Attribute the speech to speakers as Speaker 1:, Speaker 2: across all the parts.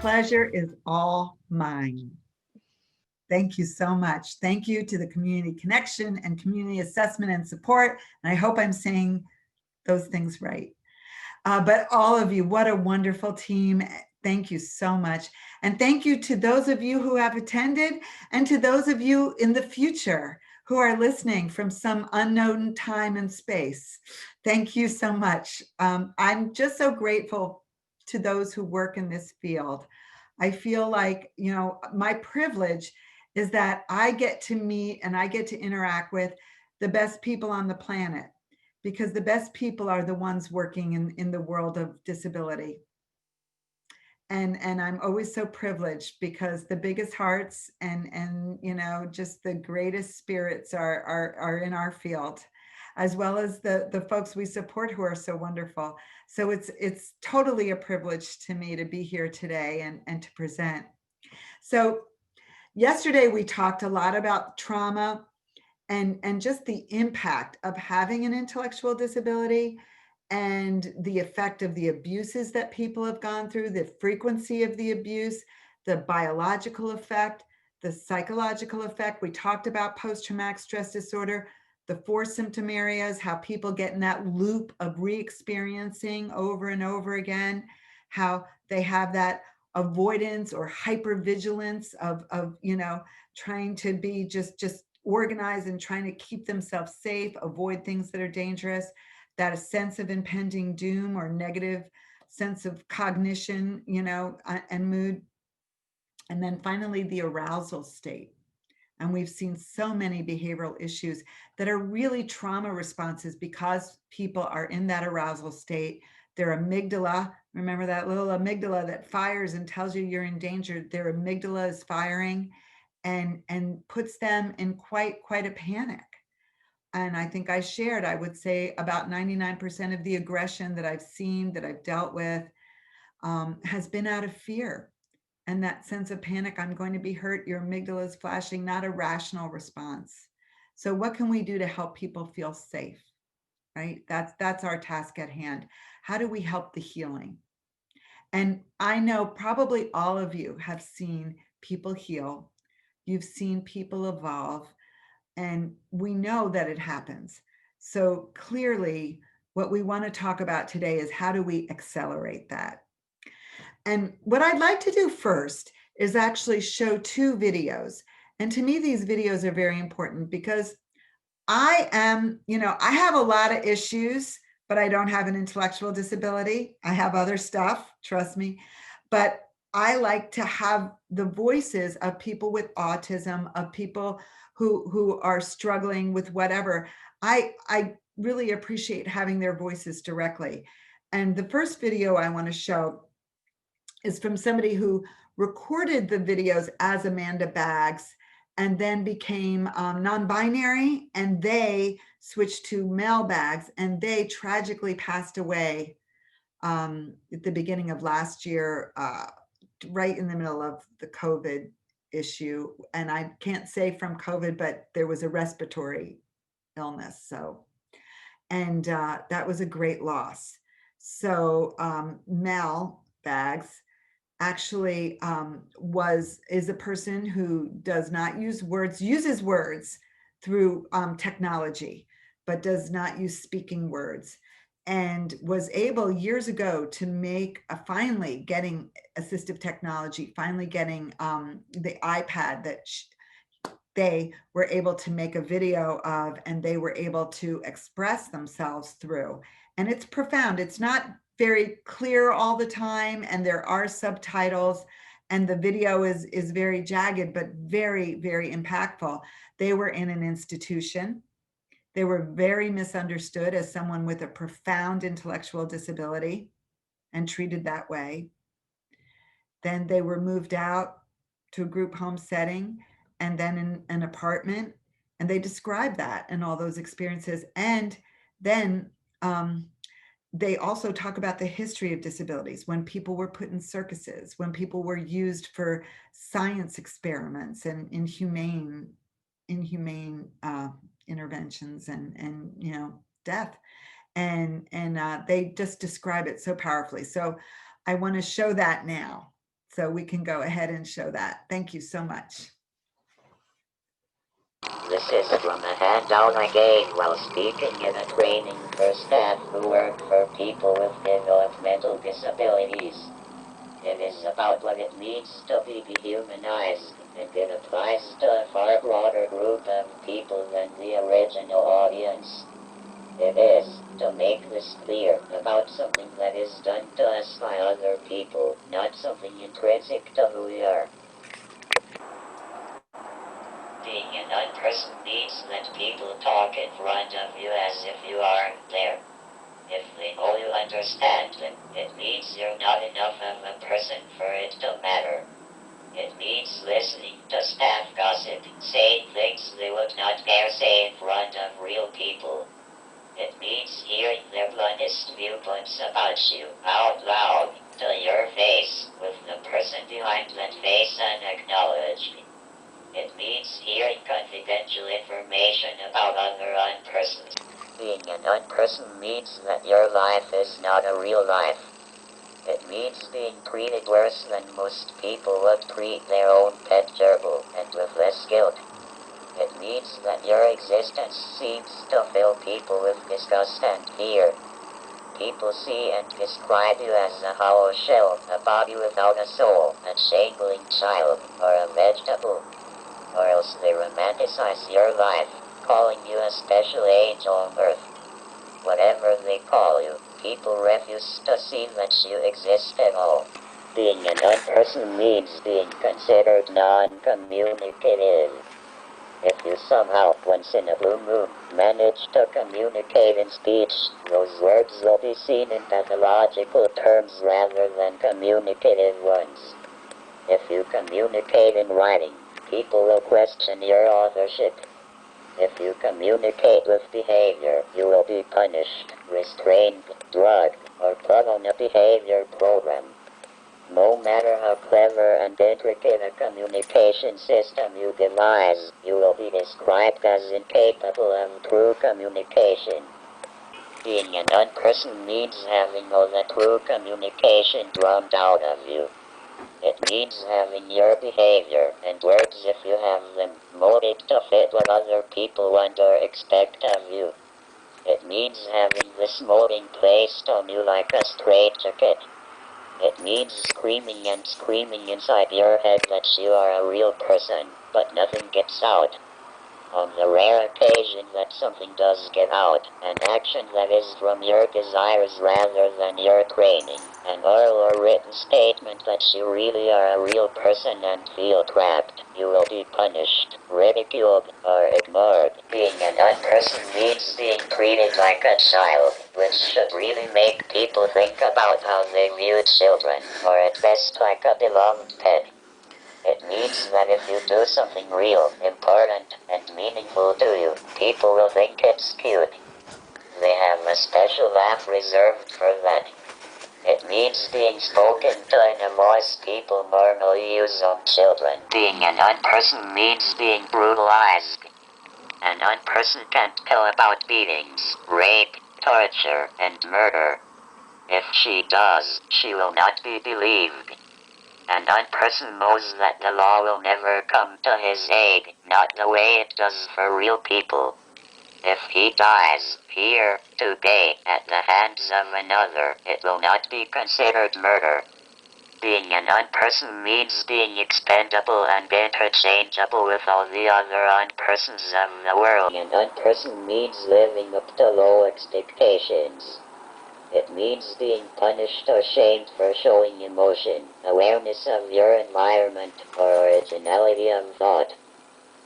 Speaker 1: pleasure is all mine. Thank you so much. Thank you to the Community Connection and Community Assessment and Support. And I hope I'm saying those things right. But all of you, what a wonderful team. Thank you so much. And thank you to those of you who have attended and to those of you in the future who are listening from some unknown time and space. Thank you so much. I'm just so grateful to those who work in this field. I feel like, you know, my privilege is that I get to meet and I get to interact with the best people on the planet, because the best people are the ones working in the world of disability. And I'm always so privileged because the biggest hearts and you know, just the greatest spirits are in our field, as well as the folks we support who are so wonderful. So it's totally a privilege to me to be here today and to present. So yesterday we talked a lot about trauma and just the impact of having an intellectual disability and the effect of the abuses that people have gone through, the frequency of the abuse, the biological effect, the psychological effect. We talked about post-traumatic stress disorder, the 4 symptom areas, how people get in that loop of re-experiencing over and over again, how they have that avoidance or hypervigilance of you know, trying to be just organized and trying to keep themselves safe, avoid things that are dangerous, that a sense of impending doom or negative sense of cognition, you know, and mood. And then finally, the arousal state. And we've seen so many behavioral issues that are really trauma responses because people are in that arousal state. Their amygdala, remember that little amygdala that fires and tells you you're in danger, their amygdala is firing and puts them in quite a panic. And I think I shared, I would say about 99% of the aggression that I've seen, that I've dealt with, has been out of fear. And that sense of panic, I'm going to be hurt, your amygdala is flashing, not a rational response. So what can we do to help people feel safe, right? That's our task at hand. How do we help the healing? And I know probably all of you have seen people heal. You've seen people evolve. And we know that it happens. So clearly, what we want to talk about today is how do we accelerate that? And what I'd like to do first is actually show 2 videos. And to me, these videos are very important because I am, you know, I have a lot of issues, but I don't have an intellectual disability. I have other stuff, trust me. But I like to have the voices of people with autism, of people who are struggling with whatever. I really appreciate having their voices directly. And the first video I want to show is from somebody who recorded the videos as Amanda Baggs and then became non-binary, and they switched to male Baggs, and they tragically passed away at the beginning of last year, right in the middle of the COVID issue. And I can't say from COVID, but there was a respiratory illness. So, and that was a great loss. So Mel Baggs actually is a person who does not use words, uses words through technology, but does not use speaking words, and was able years ago to make finally getting assistive technology, finally getting the iPad that they were able to make a video of, and they were able to express themselves through. And it's profound. It's not very clear all the time, and there are subtitles, and the video is very jagged, but very impactful. They were in an institution. They were very misunderstood as someone with a profound intellectual disability and treated that way. Then they were moved out to a group home setting and then in an apartment, and they described that and all those experiences. And then they also talk about the history of disabilities, when people were put in circuses, when people were used for science experiments and inhumane interventions and you know, death. And they just describe it so powerfully. So I want to show that now. So we can go ahead and show that. Thank you so much.
Speaker 2: This is from a handout I gave while speaking in a training for staff who work for people with developmental disabilities. It is about what it means to be dehumanized, and it applies to a far broader group of people than the original audience. It is, to make this clear, about something that is done to us by other people, not something intrinsic to who we are. Being an unperson means that people talk in front of you as if you aren't there. If they know you understand them, it means you're not enough of a person for it to matter. It means listening to staff gossip, saying things they would not dare say in front of real people. It means hearing their bluntest viewpoints about you out loud, to your face, with the person behind that face unacknowledged. It means hearing confidential information about other unpersons. Being an unperson means that your life is not a real life. It means being treated worse than most people would treat their own pet gerbil, and with less guilt. It means that your existence seems to fill people with disgust and fear. People see and describe you as a hollow shell, a body without a soul, a shambling child, or a vegetable. Or else they romanticize your life, calling you a special angel on earth. Whatever they call you, people refuse to see that you exist at all. Being an unperson means being considered non-communicative. If you somehow, once in a blue moon, manage to communicate in speech, those words will be seen in pathological terms rather than communicative ones. If you communicate in writing, people will question your authorship. If you communicate with behavior, you will be punished, restrained, drugged, or put on a behavior program. No matter how clever and intricate a communication system you devise, you will be described as incapable of true communication. Being an unperson means having all the true communication drummed out of you. It means having your behavior and words, if you have them, molded to fit what other people want or expect of you. It means having this molding placed on you like a straitjacket. It means screaming and screaming inside your head that you are a real person, but nothing gets out. On the rare occasion that something does get out, an action that is from your desires rather than your training, an oral or written statement that you really are a real person and feel trapped, you will be punished, ridiculed, or ignored. Being an unperson means being treated like a child, which should really make people think about how they view children, or at best like a beloved pet. It means that if you do something real, important, and meaningful to you, people will think it's cute. They have a special laugh reserved for that. It means being spoken to in a voice people normally use on children. Being an unperson means being brutalized. An unperson can't tell about beatings, rape, torture, and murder. If she does, she will not be believed. An unperson knows that the law will never come to his aid, not the way it does for real people. If he dies, here, today, at the hands of another, it will not be considered murder. Being an unperson means being expendable and interchangeable with all the other unpersons of the world. An unperson means living up to low expectations. It means being punished or shamed for showing emotion, awareness of your environment, or originality of thought.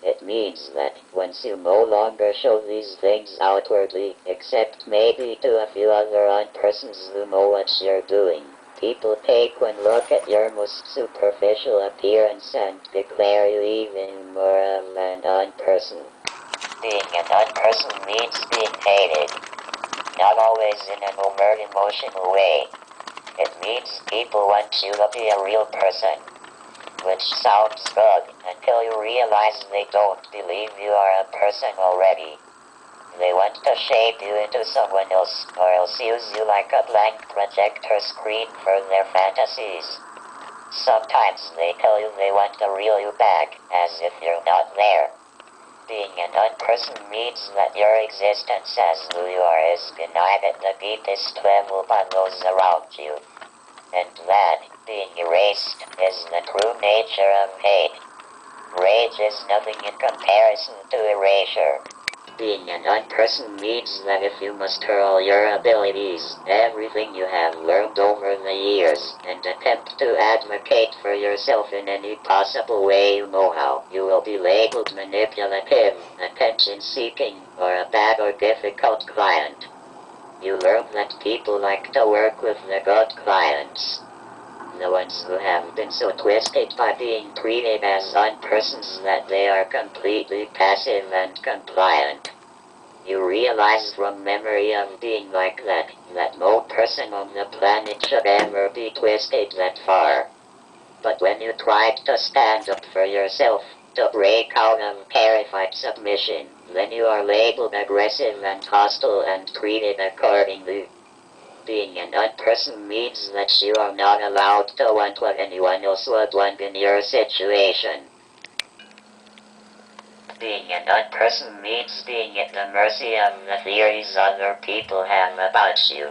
Speaker 2: It means that once you no longer show these things outwardly, except maybe to a few other unpersons who know what you're doing, people take one look at your most superficial appearance and declare you even more of an unperson. Being an unperson means being hated. Not always in an overt emotional way. It means people want you to be a real person, which sounds good until you realize they don't believe you are a person already. They want to shape you into someone else, or else use you like a blank projector screen for their fantasies. Sometimes they tell you they want to reel you back, as if you're not there. Being an unperson means that your existence as who you are is denied at the deepest level by those around you. And that, being erased, is the true nature of hate. Rage is nothing in comparison to erasure. Being an unperson means that if you must hurl your abilities, everything you have learned over the years, and attempt to advocate for yourself in any possible way you know how, you will be labeled manipulative, attention-seeking, or a bad or difficult client. You learn that people like to work with the good clients. The ones who have been so twisted by being treated as unpersons that they are completely passive and compliant. You realize from memory of being like that no person on the planet should ever be twisted that far. But when you tried to stand up for yourself, to break out of terrified submission, then you are labeled aggressive and hostile and treated accordingly. Being an unperson means that you are not allowed to want what anyone else would want in your situation. Being an unperson means being at the mercy of the theories other people have about you.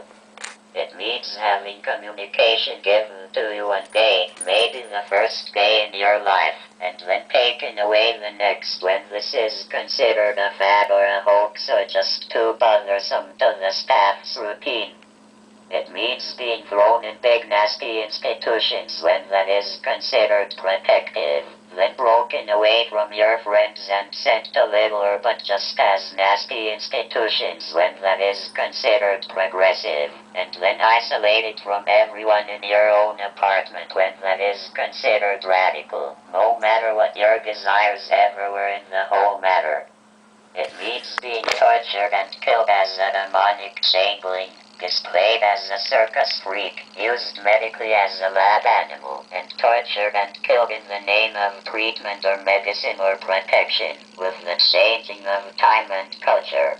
Speaker 2: It means having communication given to you one day, maybe the first day in your life, and then taken away the next when this is considered a fad or a hoax or just too bothersome to the staff's routine. It means being thrown in big nasty institutions when that is considered protective, then broken away from your friends and sent to littler but just as nasty institutions when that is considered progressive, and then isolated from everyone in your own apartment when that is considered radical, no matter what your desires ever were in the whole matter. It means being tortured and killed as a demonic changeling, displayed as a circus freak, used medically as a lab animal, and tortured and killed in the name of treatment or medicine or protection, with the changing of time and culture.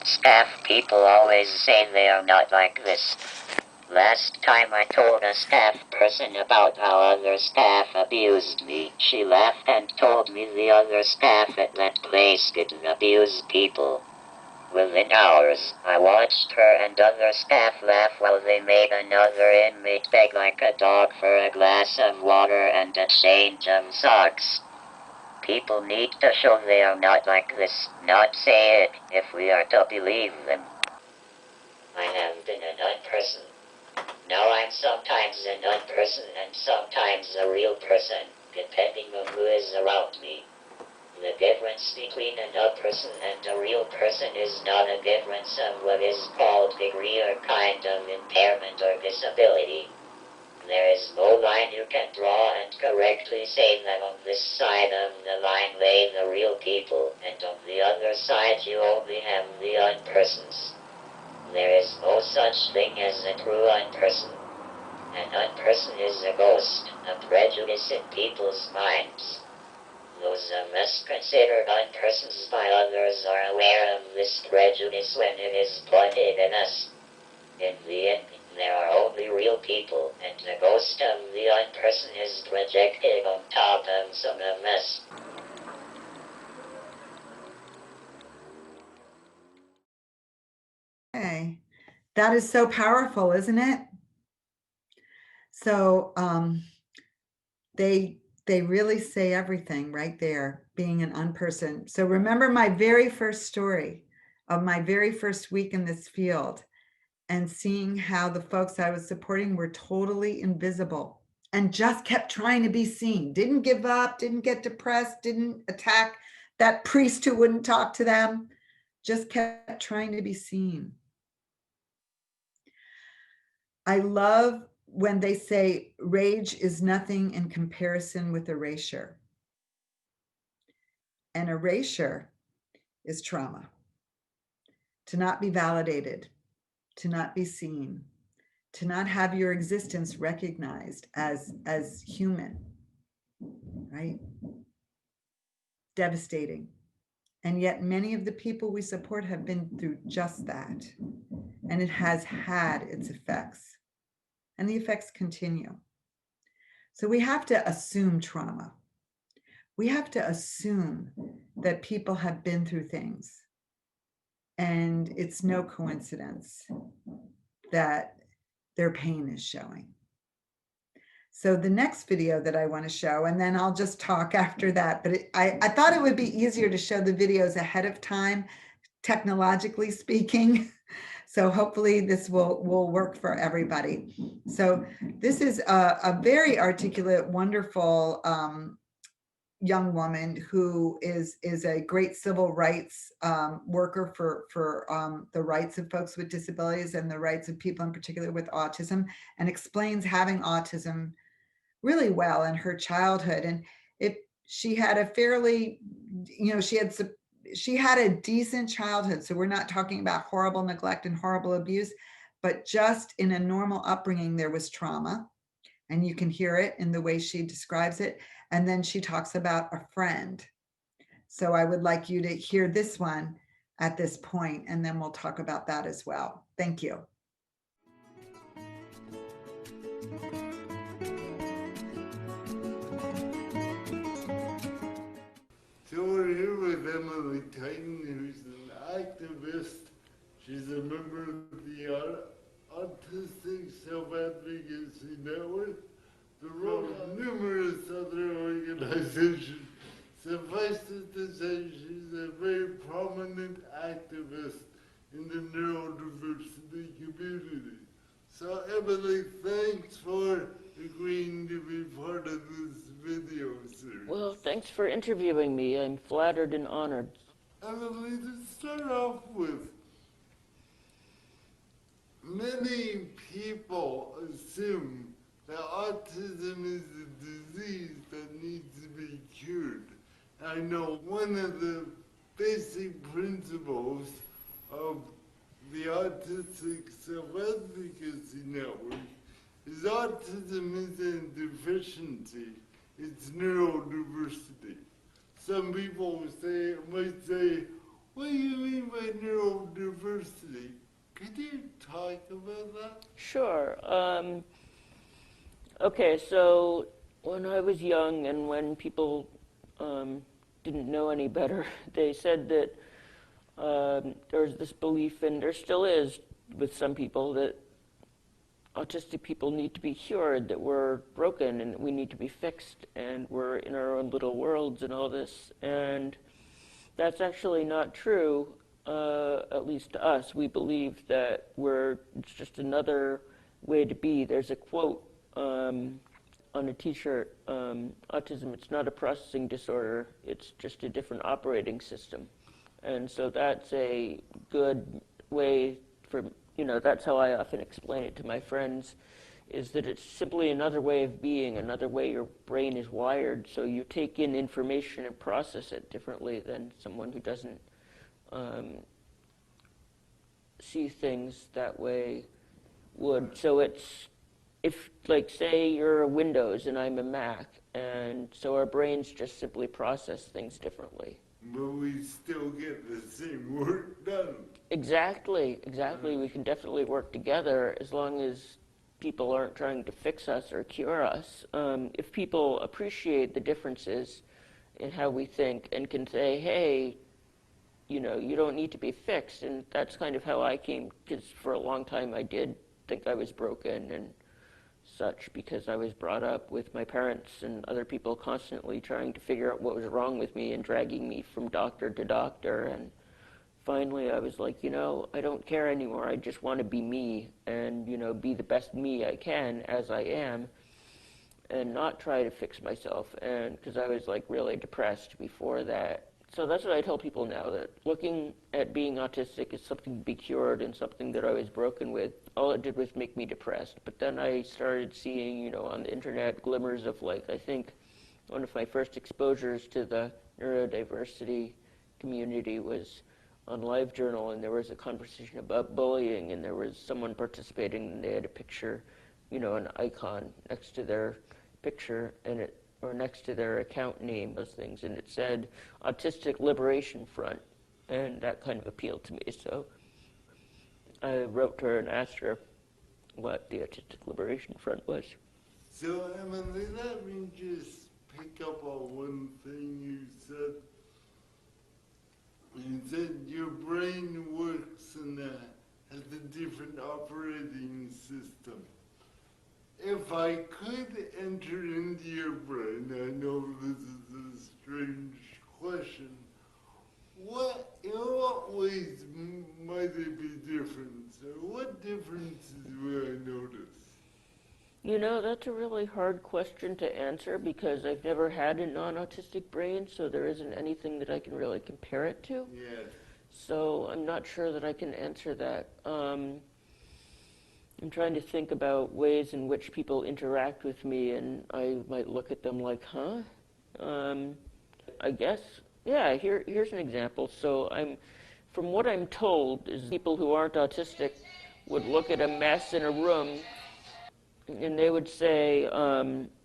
Speaker 2: Staff people always say they are not like this. Last time I told a staff person about how other staff abused me, she laughed and told me the other staff at that place didn't abuse people. Within hours, I watched her and other staff laugh while they made another inmate beg like a dog for a glass of water and a change of socks. People need to show they are not like this, not say it, if we are to believe them. I have been an unperson. Now I'm sometimes an unperson and sometimes a real person, depending on who is around me. The difference between an unperson and a real person is not a difference of what is called degree or kind of impairment or disability. There is no line you can draw and correctly say that on this side of the line lay the real people, and on the other side you only have the unpersons. There is no such thing as a true unperson. An unperson is a ghost, a prejudice in people's minds. Those of us considered unpersons by others are aware of this prejudice when it is pointed at us. In the end, there are only real people, and the ghost of the unperson is projected on top of some of us.
Speaker 1: Okay, that is so powerful, isn't it? So they really say everything right there, being an unperson. So remember my very first story of my very first week in this field and seeing how the folks I was supporting were totally invisible and just kept trying to be seen, didn't give up, didn't get depressed, didn't attack that priest who wouldn't talk to them, just kept trying to be seen. I love when they say rage is nothing in comparison with erasure. And erasure is trauma. To not be validated, to not be seen, to not have your existence recognized as human, right? Devastating. And yet many of the people we support have been through just that. And it has had its effects. And the effects continue. So we have to assume trauma. We have to assume that people have been through things. And it's no coincidence that their pain is showing. So the next video that I want to show, and then I'll just talk after that, but I thought it would be easier to show the videos ahead of time, technologically speaking. So hopefully this will work for everybody. So this is a very articulate, wonderful young woman who is a great civil rights worker for the rights of folks with disabilities and the rights of people in particular with autism, and explains having autism really well in her childhood. And she had a fairly, she had a decent childhood. So we're not talking about horrible neglect and horrible abuse, but just in a normal upbringing, there was trauma. And you can hear it in the way she describes it. And then she talks about a friend. So I would like you to hear this one at this point, and then we'll talk about that as well. Thank you.
Speaker 3: So we're here with Emily Titan, who's an activist. She's a member of the Autistic Self-Advocacy Network, the role of numerous other organizations. Suffice it to say, she's a very prominent activist in the neurodiversity community. So Emily, thanks for agreeing to be part of this video series.
Speaker 4: Well, thanks for interviewing me. I'm flattered and honored.
Speaker 3: Emily, to start off with, many people assume that autism is a disease that needs to be cured. I know one of the basic principles of the Autistic Self-Advocacy Network is autism isn't a deficiency, it's neurodiversity. Some people might say, what do you mean by neurodiversity? Could you talk about that?
Speaker 4: Sure. Okay, so when I was young and when people didn't know any better, they said that there was this belief, and there still is with some people, that autistic people need to be cured, that we're broken and that we need to be fixed and we're in our own little worlds and all this. And that's actually not true, at least to us. We believe that it's just another way to be. There's a quote on a t-shirt, autism, it's not a processing disorder, it's just a different operating system. And so that's a good way for, that's how I often explain it to my friends, is that it's simply another way of being, another way your brain is wired, so you take in information and process it differently than someone who doesn't see things that way would. So it's, if, like, say you're a Windows and I'm a Mac, and so our brains just simply process things differently.
Speaker 3: But we still get the same work done.
Speaker 4: Exactly. We can definitely work together as long as people aren't trying to fix us or cure us. If people appreciate the differences in how we think and can say, hey, you don't need to be fixed. And that's kind of how I came, because for a long time I did think I was broken and such, because I was brought up with my parents and other people constantly trying to figure out what was wrong with me and dragging me from doctor to doctor. And finally I was like, I don't care anymore. I just want to be me and, be the best me I can as I am and not try to fix myself. And because I was like really depressed before that. So that's what I tell people now, that looking at being autistic is something to be cured and something that I was broken with. All it did was make me depressed. But then I started seeing, on the internet glimmers of, like, I think one of my first exposures to the neurodiversity community was on LiveJournal, and there was a conversation about bullying, and there was someone participating, and they had a picture, an icon next to their picture, or next to their account name, those things, and it said Autistic Liberation Front, and that kind of appealed to me. So I wrote to her and asked her what the Autistic Liberation Front was.
Speaker 3: So, Emily, let me just pick up on one thing you said. You said your brain works and has a different operating system. If I could enter into your brain, I know this is a strange question, in what ways might it be different? So what differences will I notice?
Speaker 4: You know, that's a really hard question to answer because I've never had a non-autistic brain, so there isn't anything that I can really compare it to.
Speaker 3: Yes.
Speaker 4: So I'm not sure that I can answer that. I'm trying to think about ways in which people interact with me, and I might look at them like, huh? I guess, yeah, here's an example. So from what I'm told, is people who aren't autistic would look at a mess in a room and they would say,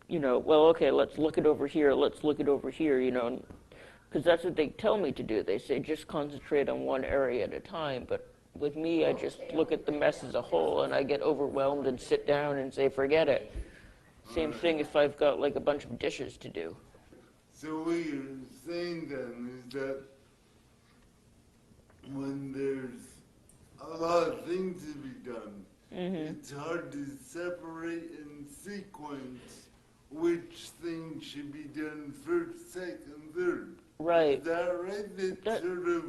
Speaker 4: you know, well, okay, let's look it over here, you know, because that's what they tell me to do. They say just concentrate on one area at a time, but with me, I just look at the mess as a whole, and I get overwhelmed and sit down and say, forget it. Same thing if I've got like a bunch of dishes to do.
Speaker 3: So what you're saying then is that when there's a lot of things to be done, it's hard to separate and sequence which things should be done first, second, third.
Speaker 4: Right.
Speaker 3: Is that right? That sort of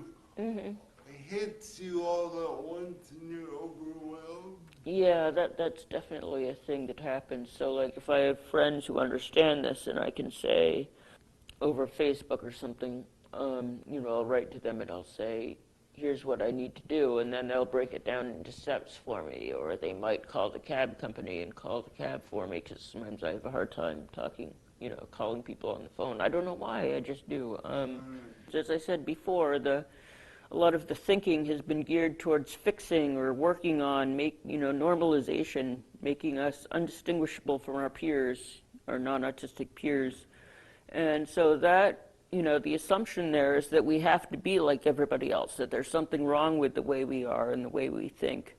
Speaker 3: hits you all at once and you're overwhelmed?
Speaker 4: Yeah, that's definitely a thing that happens. So like if I have friends who understand this and I can say over Facebook or something, you know, I'll write to them and I'll say, here's what I need to do, and then they'll break it down into steps for me, or they might call the cab company and call the cab for me, because sometimes I have a hard time talking, you know, calling people on the phone. I don't know why, I just do. As I said before, a lot of the thinking has been geared towards fixing or working on, normalization, making us undistinguishable from our peers, our non-autistic peers. And so that, you know, the assumption there is that we have to be like everybody else, that there's something wrong with the way we are and the way we think.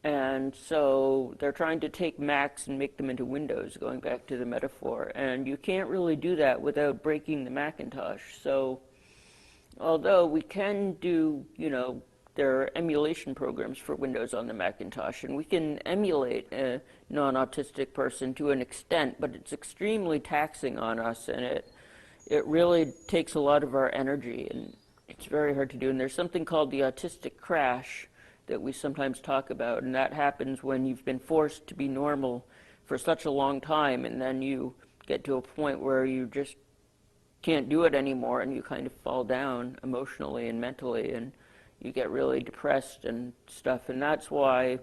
Speaker 4: And so they're trying to take Macs and make them into Windows, going back to the metaphor. And you can't really do that without breaking the Macintosh. So although we can do, you know, there are emulation programs for Windows on the Macintosh, and we can emulate a non-autistic person to an extent, but it's extremely taxing on us, and it really takes a lot of our energy, and it's very hard to do. And there's something called the Autistic Crash that we sometimes talk about, and that happens when you've been forced to be normal for such a long time, and then you get to a point where you just can't do it anymore, and you kind of fall down emotionally and mentally, and you get really depressed and stuff. And that's why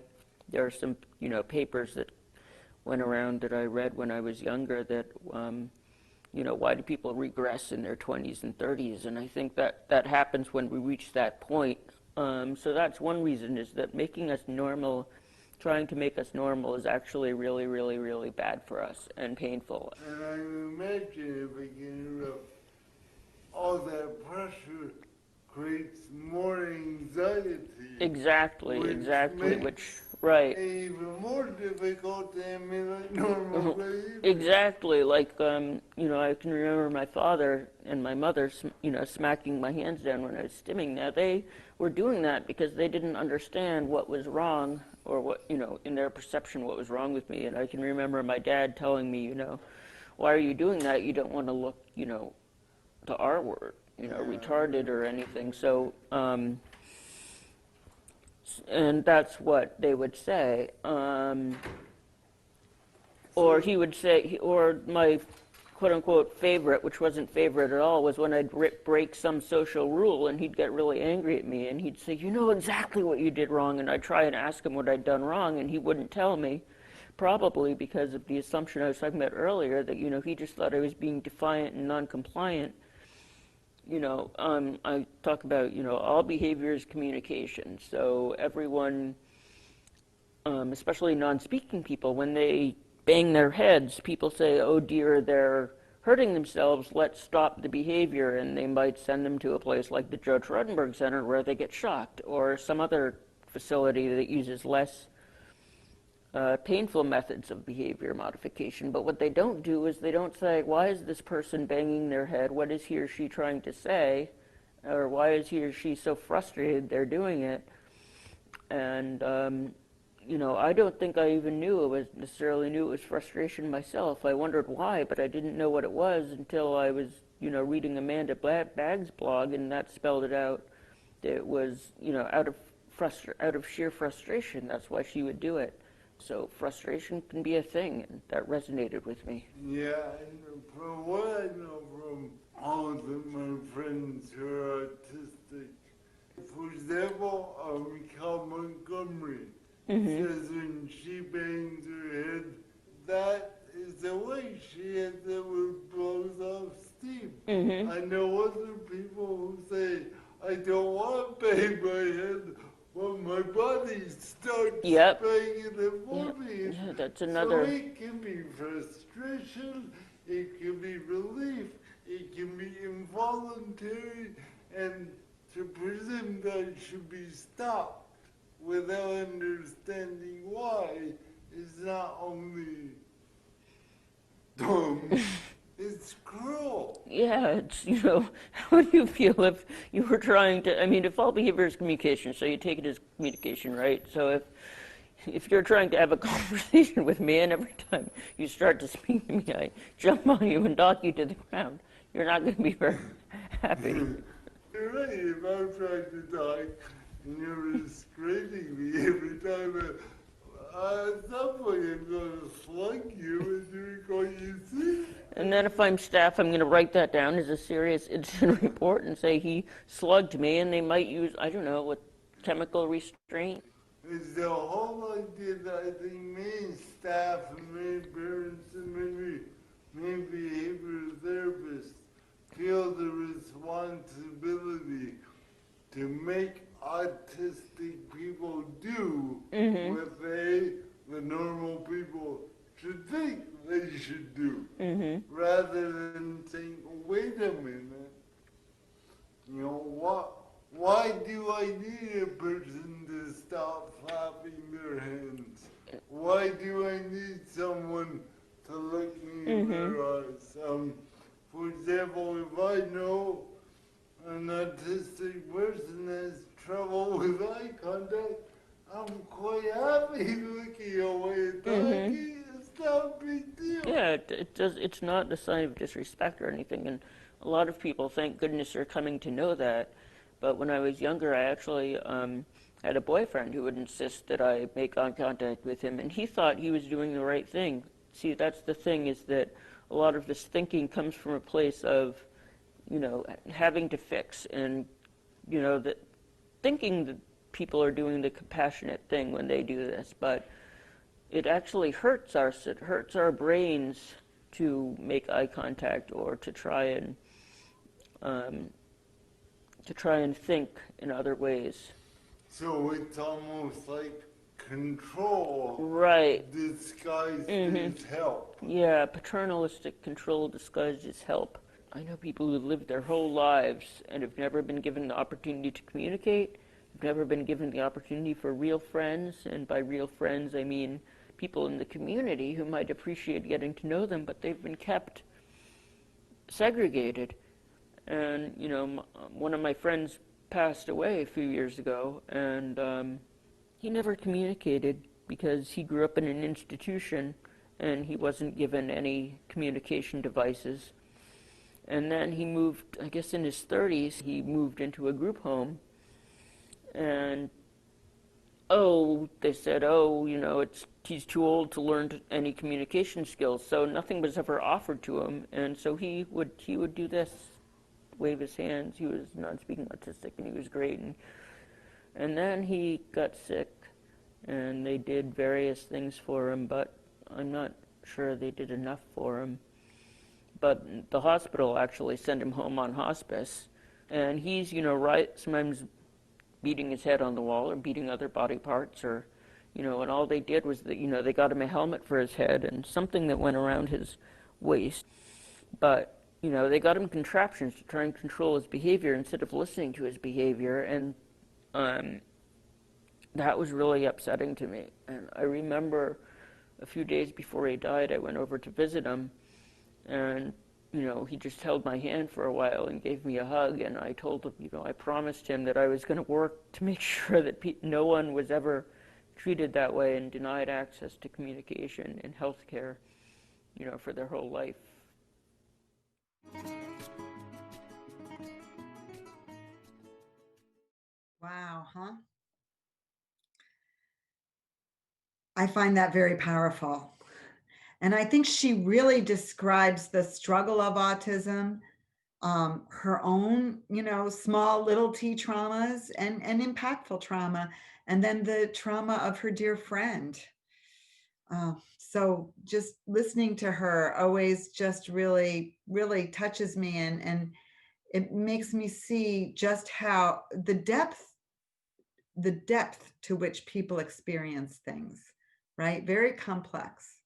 Speaker 4: there are some, you know, papers that went around that I read when I was younger that, you know, why do people regress in their 20s and 30s? And I think that happens when we reach that point. So that's one reason, is that making us normal, trying to make us normal, is actually really, really, really bad for us and painful.
Speaker 3: And I imagine, if I can interrupt, all that pressure creates more anxiety.
Speaker 4: Exactly, right.
Speaker 3: Even more difficult to emulate normal behavior.
Speaker 4: Exactly, like, you know, I can remember my father and my mother, you know, smacking my hands down when I was stimming. Now, they were doing that because they didn't understand what was wrong, or what, you know, in their perception, what was wrong with me. And I can remember my dad telling me, you know, why are you doing that? You don't want to look, you know, the R word, you know, retarded or anything. So, and that's what they would say. Or he would say, or my quote-unquote favorite, which wasn't favorite at all, was when I'd break some social rule, and he'd get really angry at me, and he'd say, you know exactly what you did wrong, and I'd try and ask him what I'd done wrong, and he wouldn't tell me, probably because of the assumption I was talking about earlier, that, you know, he just thought I was being defiant and non-compliant. You know, I talk about, you know, all behavior is communication. So everyone, especially non-speaking people, when they bang their heads, people say, oh dear, they're hurting themselves, let's stop the behavior, and they might send them to a place like the Judge Rodenberg Center where they get shocked, or some other facility that uses less painful methods of behavior modification. But what they don't do is they don't say, why is this person banging their head? What is he or she trying to say? Or why is he or she so frustrated they're doing it? And, I don't think I even necessarily knew it was frustration myself. I wondered why, but I didn't know what it was until I was, reading Amanda Bagg's blog, and that spelled it out. It was, out of sheer frustration. That's why she would do it. So frustration can be a thing, and that resonated with me.
Speaker 3: Yeah, and from what I know from all of my friends who are autistic, for example, Cal Montgomery says when she bangs her head, that is the way she has it when it blows off steam. I know other people who say, I don't want to bang my head when my body starts banging it for me.
Speaker 4: Yeah, that's another.
Speaker 3: So it can be frustration, it can be relief, it can be involuntary, and to presume that it should be stopped without understanding why is not only dumb, it's cruel.
Speaker 4: Yeah, it's, how do you feel if you were trying to, if all behavior is communication, so you take it as communication, right? So if you're trying to have a conversation with me and every time you start to speak to me, I jump on you and knock you to the ground, you're not going to be very happy.
Speaker 3: You're right, if I'm trying to talk and you're restraining me every time, at some point I'm going to slug you and you're going to see.
Speaker 4: And then if I'm staff, I'm going to write that down as a serious incident report and say he slugged me, and they might use, I don't know, what chemical restraint.
Speaker 3: It's the whole idea that I think many staff and many parents and many behavioral therapists feel the responsibility to make autistic people do what the normal people, should think they should do, rather than saying, wait a minute, why do I need a person to stop flapping their hands? Why do I need someone to look me in their eyes? For example, if I know an autistic person has trouble with eye contact, I'm quite happy looking away and talking. It's not a big deal.
Speaker 4: Yeah, it's not a sign of disrespect or anything, and a lot of people, thank goodness, are coming to know that. But when I was younger, I actually had a boyfriend who would insist that I make eye contact with him, and he thought he was doing the right thing. See, that's the thing, is that a lot of this thinking comes from a place of, having to fix, and, that thinking that people are doing the compassionate thing when they do this, but it actually hurts us. It hurts our brains to make eye contact or to try and think in other ways.
Speaker 3: So it's almost like control,
Speaker 4: right,
Speaker 3: disguised as help.
Speaker 4: Yeah, paternalistic control disguised as help. I know people who lived their whole lives and have never been given the opportunity to communicate, have never been given the opportunity for real friends, and by real friends I mean people in the community who might appreciate getting to know them, but they've been kept segregated. And, one of my friends passed away a few years ago, and he never communicated because he grew up in an institution and he wasn't given any communication devices. And then he moved, I guess in his 30s, he moved into a group home, and they said, he's too old to learn any communication skills, so nothing was ever offered to him. And so he would do this, wave his hands. He was non-speaking autistic, and he was great. And then he got sick, and they did various things for him, but I'm not sure they did enough for him. But the hospital actually sent him home on hospice, and he's, sometimes beating his head on the wall or beating other body parts, or, and all they did was that, they got him a helmet for his head and something that went around his waist. But, they got him contraptions to try and control his behavior instead of listening to his behavior, and that was really upsetting to me. And I remember a few days before he died, I went over to visit him, and he just held my hand for a while and gave me a hug. And I told him, I promised him that I was going to work to make sure that no one was ever treated that way and denied access to communication and healthcare, for their whole life.
Speaker 1: Wow, huh? I find that very powerful. And I think she really describes the struggle of autism, her own, small little t traumas and impactful trauma, and then the trauma of her dear friend. So just listening to her always just really, really touches me, and it makes me see just how the depth to which people experience things, right? Very complex.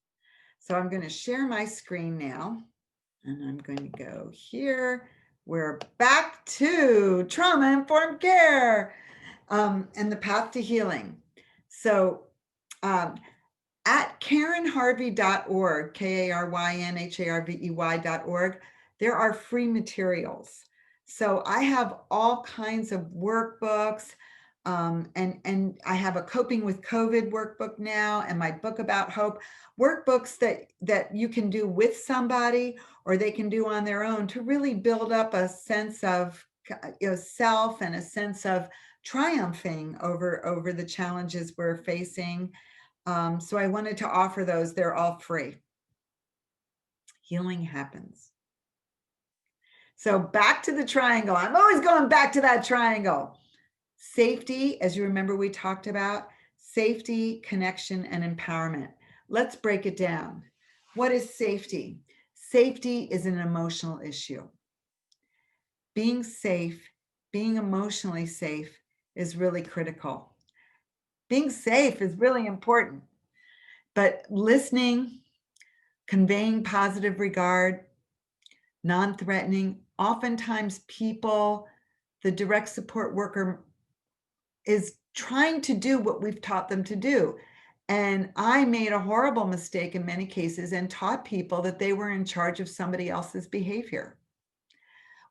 Speaker 1: So I'm going to share my screen now, and I'm going to go here. We're back to trauma-informed care and the path to healing. So at KarenHarvey.org, KaryNHarvey.org, there are free materials. So I have all kinds of workbooks, and I have a coping with COVID workbook now, and my book about hope, workbooks that you can do with somebody or they can do on their own to really build up a sense of self and a sense of triumphing over the challenges we're facing. So I wanted to offer those. They're all free. Healing happens. So back to the triangle. I'm always going back to that triangle. Safety, as you remember, we talked about safety, connection, and empowerment. Let's break it down. What is safety? Safety is an emotional issue. Being safe, being emotionally safe is really critical. Being safe is really important, but listening, conveying positive regard, non-threatening, oftentimes people, the direct support worker is trying to do what we've taught them to do. And I made a horrible mistake in many cases and taught people that they were in charge of somebody else's behavior.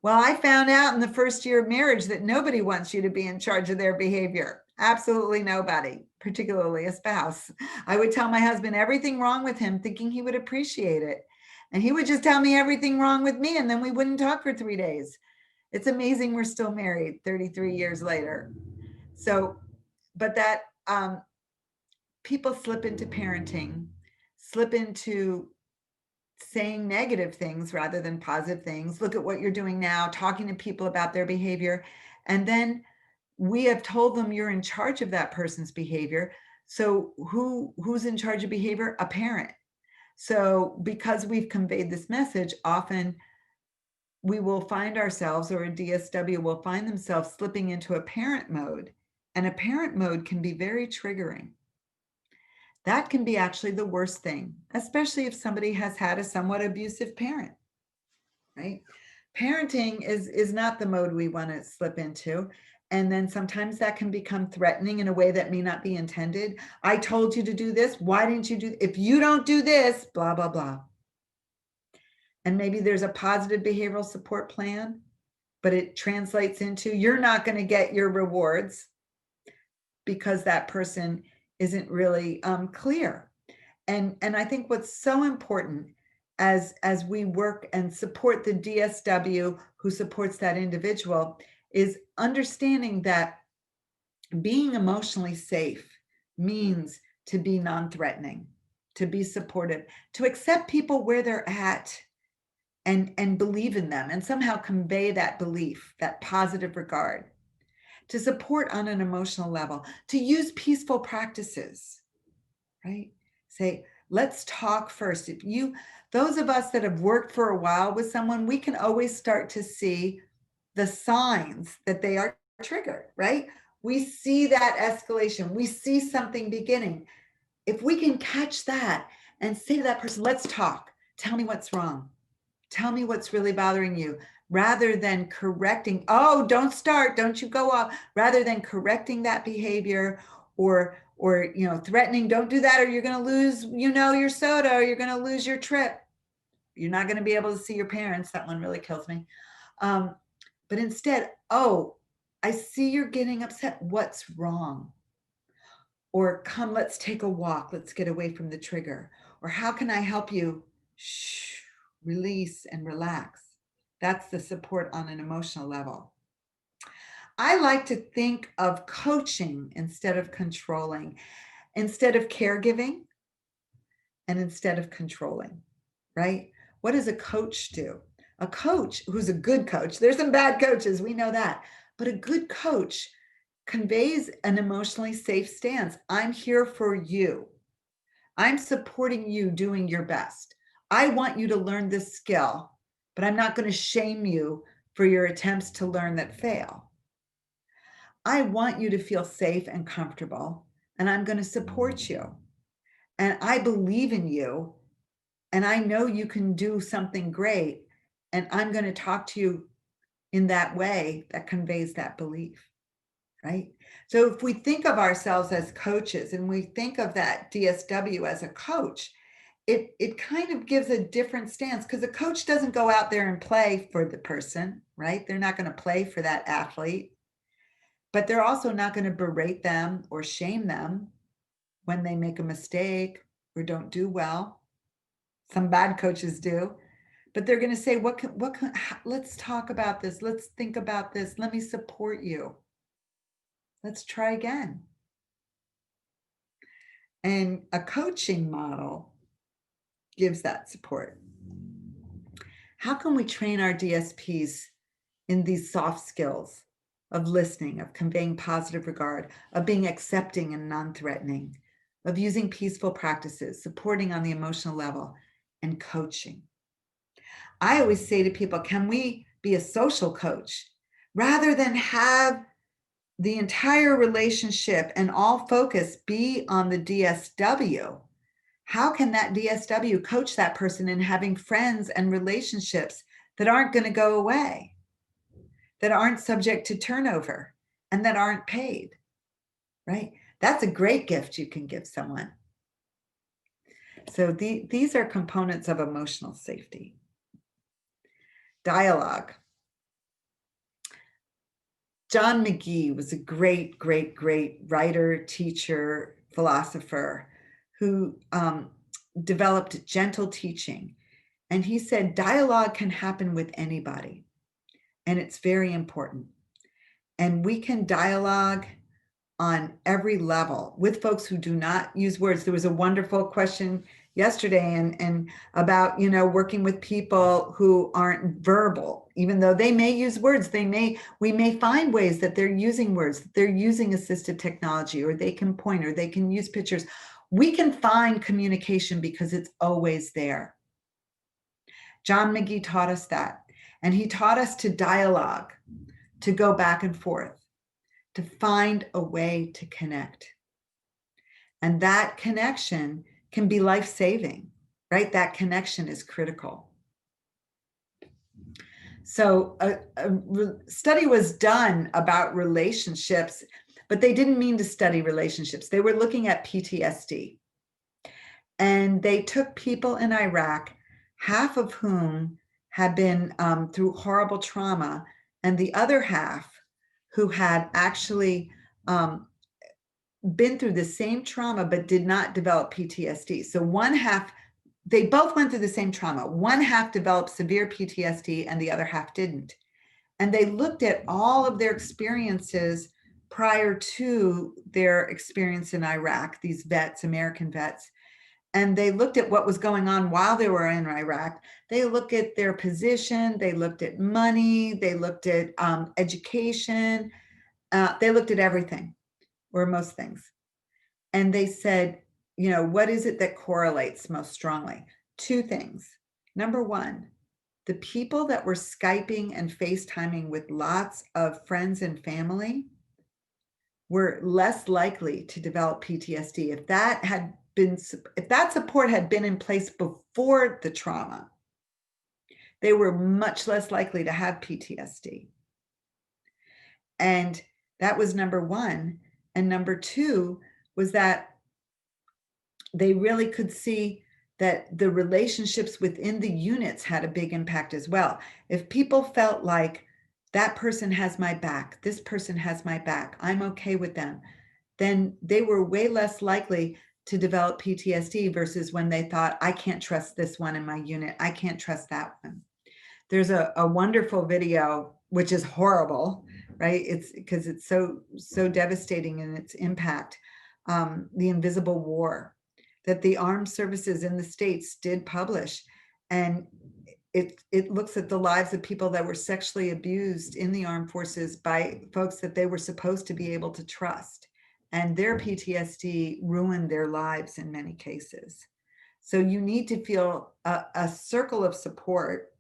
Speaker 1: Well, I found out in the first year of marriage that nobody wants you to be in charge of their behavior. Absolutely nobody, particularly a spouse. I would tell my husband everything wrong with him, thinking he would appreciate it. And he would just tell me everything wrong with me, and then we wouldn't talk for 3 days. It's amazing we're still married 33 years later. So, but that people slip into parenting, slip into saying negative things rather than positive things. Look at what you're doing now, talking to people about their behavior. And then we have told them you're in charge of that person's behavior. So who's in charge of behavior? A parent. So because we've conveyed this message, often we will find ourselves, or a DSW will find themselves slipping into a parent mode. And a parent mode can be very triggering. That can be actually the worst thing, especially if somebody has had a somewhat abusive parent, right? Parenting is not the mode we want to slip into. And then sometimes that can become threatening in a way that may not be intended. I told you to do this. Why didn't you do? If you don't do this, blah, blah, blah. And maybe there's a positive behavioral support plan, but it translates into you're not going to get your rewards because that person isn't really clear. And I think what's so important as we work and support the DSW who supports that individual is understanding that being emotionally safe means to be non-threatening, to be supportive, to accept people where they're at and believe in them and somehow convey that belief, that positive regard, to support on an emotional level, to use peaceful practices, right? Say, let's talk first. Those of us that have worked for a while with someone, we can always start to see the signs that they are triggered, right? We see that escalation. We see something beginning. If we can catch that and say to that person, let's talk. Tell me what's wrong. Tell me what's really bothering you, rather than correcting, oh, don't start, don't you go off, rather than correcting that behavior or threatening, don't do that or you're going to lose, your soda, or you're going to lose your trip. You're not going to be able to see your parents. That one really kills me. But instead, oh, I see you're getting upset. What's wrong? Or come, let's take a walk. Let's get away from the trigger. Or how can I help you? Shh, release and relax. That's the support on an emotional level. I like to think of coaching instead of controlling, instead of caregiving, and instead of controlling, right? What does a coach do? A coach who's a good coach, there's some bad coaches, we know that, but a good coach conveys an emotionally safe stance. I'm here for you. I'm supporting you doing your best. I want you to learn this skill, but I'm not going to shame you for your attempts to learn that fail. I want you to feel safe and comfortable, and I'm going to support you. And I believe in you, and I know you can do something great, and I'm going to talk to you in that way that conveys that belief, right? So if we think of ourselves as coaches and we think of that DSW as a coach, it kind of gives a different stance, because a coach doesn't go out there and play for the person, right? They're not going to play for that athlete, but they're also not going to berate them or shame them when they make a mistake or don't do well. Some bad coaches do, but they're going to say, let's talk about this. Let's think about this. Let me support you. Let's try again. And a coaching model gives that support. How can we train our DSPs in these soft skills of listening, of conveying positive regard, of being accepting and non-threatening, of using peaceful practices, supporting on the emotional level, and coaching? I always say to people, can we be a social coach rather than have the entire relationship and all focus be on the DSW? How can that DSW coach that person in having friends and relationships that aren't going to go away, that aren't subject to turnover, and that aren't paid, right? That's a great gift you can give someone. So these are components of emotional safety. Dialogue. John McGee was a great, great, great writer, teacher, philosopher who developed gentle teaching. And he said, dialogue can happen with anybody, and it's very important. And we can dialogue on every level with folks who do not use words. There was a wonderful question yesterday and about, working with people who aren't verbal, even though they may use words. We may find ways that they're using words, that they're using assistive technology, or they can point, or they can use pictures. We can find communication because it's always there. John McGee taught us that. And he taught us to dialogue, to go back and forth, to find a way to connect. And that connection can be life-saving, right? That connection is critical. So a study was done about relationships, but they didn't mean to study relationships. They were looking at PTSD. And they took people in Iraq, half of whom had been through horrible trauma, and the other half who had actually been through the same trauma but did not develop PTSD. So one half, they both went through the same trauma. One half developed severe PTSD and the other half didn't. And they looked at all of their experiences prior to their experience in Iraq, these vets, American vets. And they looked at what was going on while they were in Iraq. They looked at their position, they looked at money, they looked at education, they looked at everything, or most things. And they said, what is it that correlates most strongly? Two things. Number one, the people that were Skyping and FaceTiming with lots of friends and family were less likely to develop PTSD. If that support had been in place before the trauma, they were much less likely to have PTSD. And that was number one. And number two was that they really could see that the relationships within the units had a big impact as well. If people felt like that person has my back, this person has my back, I'm okay with them, then they were way less likely to develop PTSD versus when they thought, I can't trust this one in my unit, I can't trust that one. There's a wonderful video, which is horrible, right? It's because it's so devastating in its impact. The Invisible War that the armed services in the States did publish. And it looks at the lives of people that were sexually abused in the armed forces by folks that they were supposed to be able to trust. And their PTSD ruined their lives in many cases. So you need to feel a circle of support,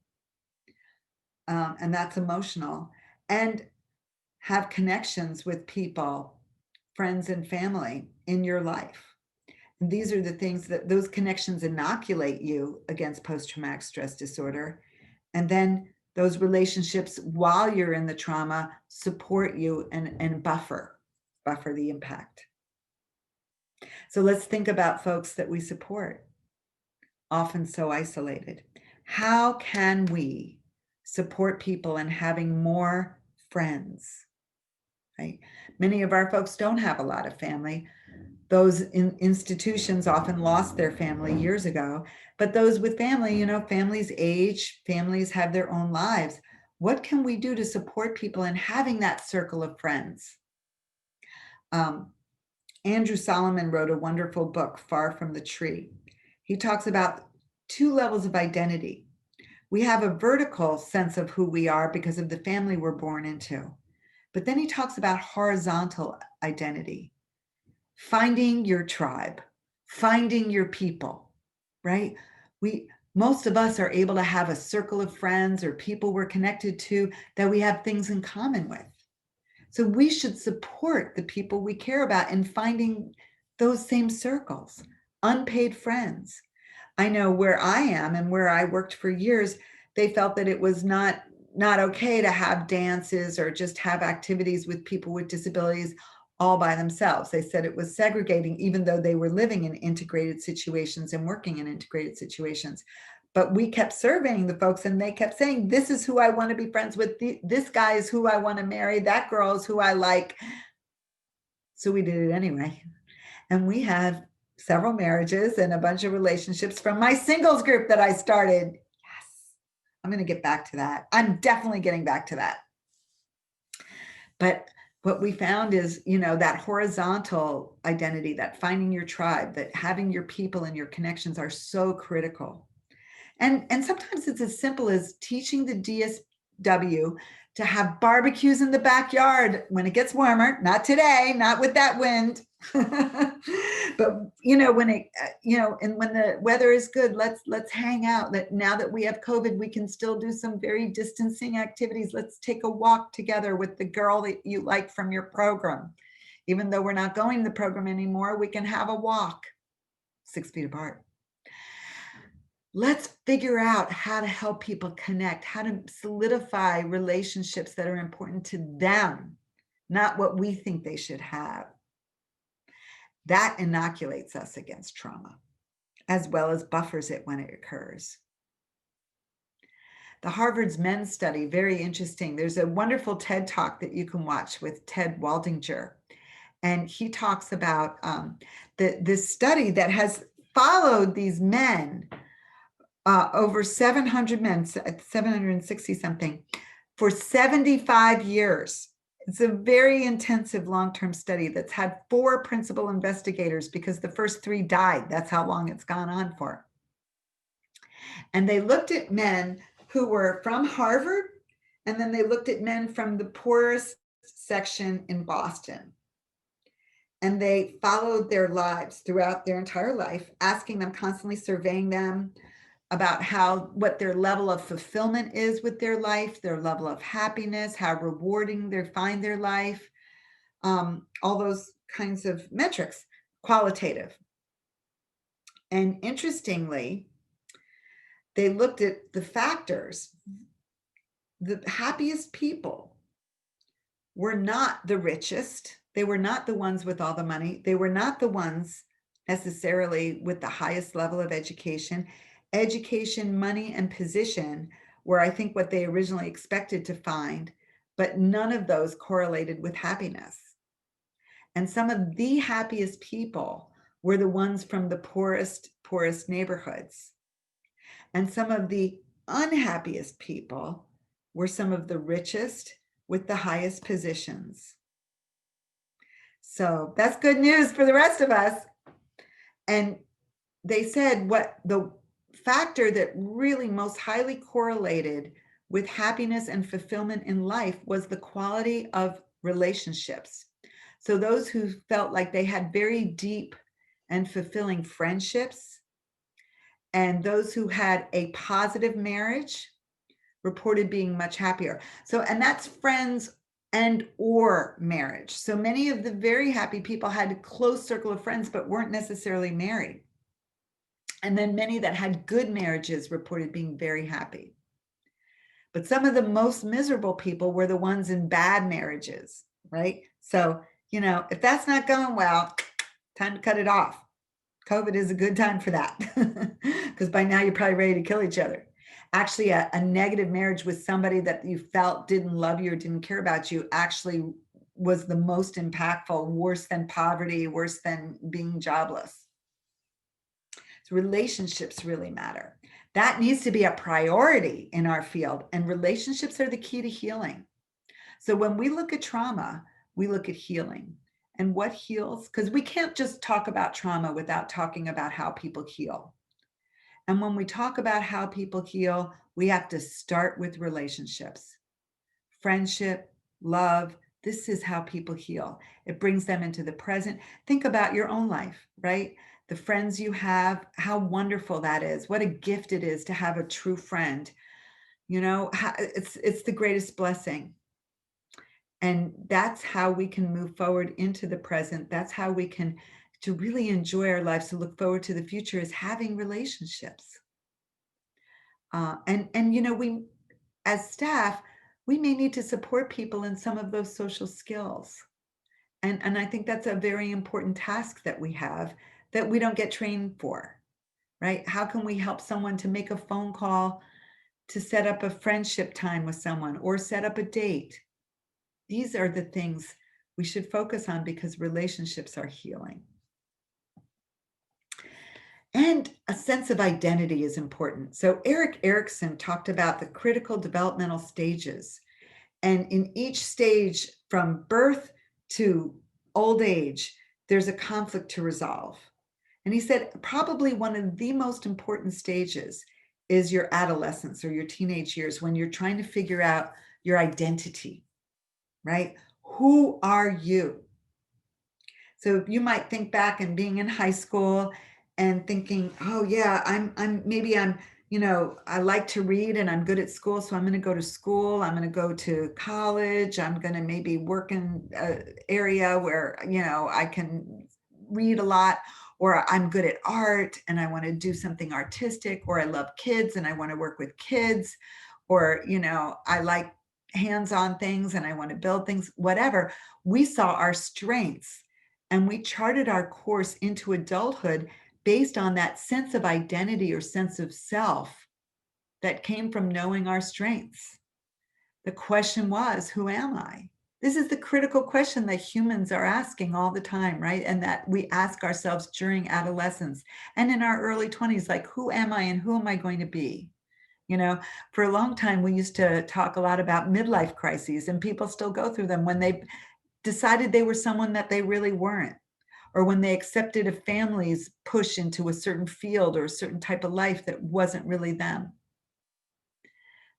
Speaker 1: and that's emotional, and have connections with people, friends and family in your life. And these are the things that those connections inoculate you against post-traumatic stress disorder. And then those relationships while you're in the trauma support you and buffer the impact. So let's think about folks that we support, often so isolated. How can we support people in having more friends? Right? Many of our folks don't have a lot of family. Those institutions often lost their family years ago, but those with family, you know, families age, families have their own lives. What can we do to support people in having that circle of friends? Andrew Solomon wrote a wonderful book, Far from the Tree. He talks about two levels of identity. We have a vertical sense of who we are because of the family we're born into. But then he talks about horizontal identity, finding your tribe, finding your people, right? Most of us are able to have a circle of friends or people we're connected to that we have things in common with. So we should support the people we care about in finding those same circles, unpaid friends. I know where I am and where I worked for years, they felt that it was not okay to have dances or just have activities with people with disabilities all by themselves. They said it was segregating, even though they were living in integrated situations and working in integrated situations. But we kept surveying the folks and they kept saying, this is who I want to be friends with. This guy is who I want to marry. That girl is who I like. So we did it anyway. And we have several marriages and a bunch of relationships from my singles group that I started. Yes, I'm going to get back to that. I'm definitely getting back to that. But what we found is, you know, that horizontal identity, that finding your tribe, that having your people and your connections are so critical. And sometimes it's as simple as teaching the DSW to have barbecues in the backyard when it gets warmer. Not today, not with that wind. But you know, when it and when the weather is good, let's hang out. Now that we have COVID, we can still do some very distancing activities. Let's take a walk together with the girl that you like from your program. Even though we're not going to the program anymore, we can have a walk 6 feet apart. Let's figure out how to help people connect, how to solidify relationships that are important to them, not what we think they should have. That inoculates us against trauma, as well as buffers it when it occurs. The Harvard's men's study, very interesting. There's a wonderful TED talk that you can watch with Ted Waldinger. And he talks about this study that has followed these men, over 700 men, 760 something, for 75 years. It's a very intensive long-term study that's had 4 principal investigators because the first 3 died. That's how long it's gone on for. And they looked at men who were from Harvard, and then they looked at men from the poorest section in Boston. And they followed their lives throughout their entire life, asking them, constantly surveying them about what their level of fulfillment is with their life, their level of happiness, how rewarding they find their life, all those kinds of metrics, qualitative. And interestingly, they looked at the factors. The happiest people were not the richest. They were not the ones with all the money. They were not the ones necessarily with the highest level of education. Education, money, and position were, I think, what they originally expected to find, but none of those correlated with happiness. And some of the happiest people were the ones from the poorest neighborhoods. And some of the unhappiest people were some of the richest with the highest positions. So that's good news for the rest of us. And they said what the factor that really most highly correlated with happiness and fulfillment in life was the quality of relationships. So those who felt like they had very deep and fulfilling friendships, and those who had a positive marriage reported being much happier. So, and that's friends and or marriage. So many of the very happy people had a close circle of friends, but weren't necessarily married. And then many that had good marriages reported being very happy. But some of the most miserable people were the ones in bad marriages, right? So, if that's not going well, time to cut it off. COVID is a good time for that, because by now you're probably ready to kill each other. Actually, a negative marriage with somebody that you felt didn't love you or didn't care about you actually was the most impactful, worse than poverty, worse than being jobless. So relationships really matter. That needs to be a priority in our field, and relationships are the key to healing. So when we look at trauma, we look at healing. And what heals? Because we can't just talk about trauma without talking about how people heal. And when we talk about how people heal, we have to start with relationships. Friendship, love, this is how people heal. It brings them into the present. Think about your own life, right? The friends you have, how wonderful that is. What a gift it is to have a true friend. It's the greatest blessing. And that's how we can move forward into the present. That's how we can to really enjoy our lives, to look forward to the future, is having relationships. We, as staff, we may need to support people in some of those social skills. And I think that's a very important task that we have that we don't get trained for, right? How can we help someone to make a phone call, to set up a friendship time with someone, or set up a date? These are the things we should focus on, because relationships are healing. And a sense of identity is important. So Erik Erikson talked about the critical developmental stages. And in each stage, from birth to old age, there's a conflict to resolve. And he said probably one of the most important stages is your adolescence or your teenage years, when you're trying to figure out your identity, right? Who are you? So you might think back and being in high school and thinking, oh yeah, I like to read and I'm good at school, so I'm going to go to school. I'm going to go to college. I'm going to maybe work in an area where, I can read a lot, or I'm good at art and I want to do something artistic, or I love kids and I want to work with kids, or, I like hands-on things and I want to build things, whatever. We saw our strengths and we charted our course into adulthood based on that sense of identity or sense of self that came from knowing our strengths. The question was, who am I? This is the critical question that humans are asking all the time, right? And that we ask ourselves during adolescence and in our early 20s, like, who am I and who am I going to be? For a long time, we used to talk a lot about midlife crises, and people still go through them when they decided they were someone that they really weren't, or when they accepted a family's push into a certain field or a certain type of life that wasn't really them.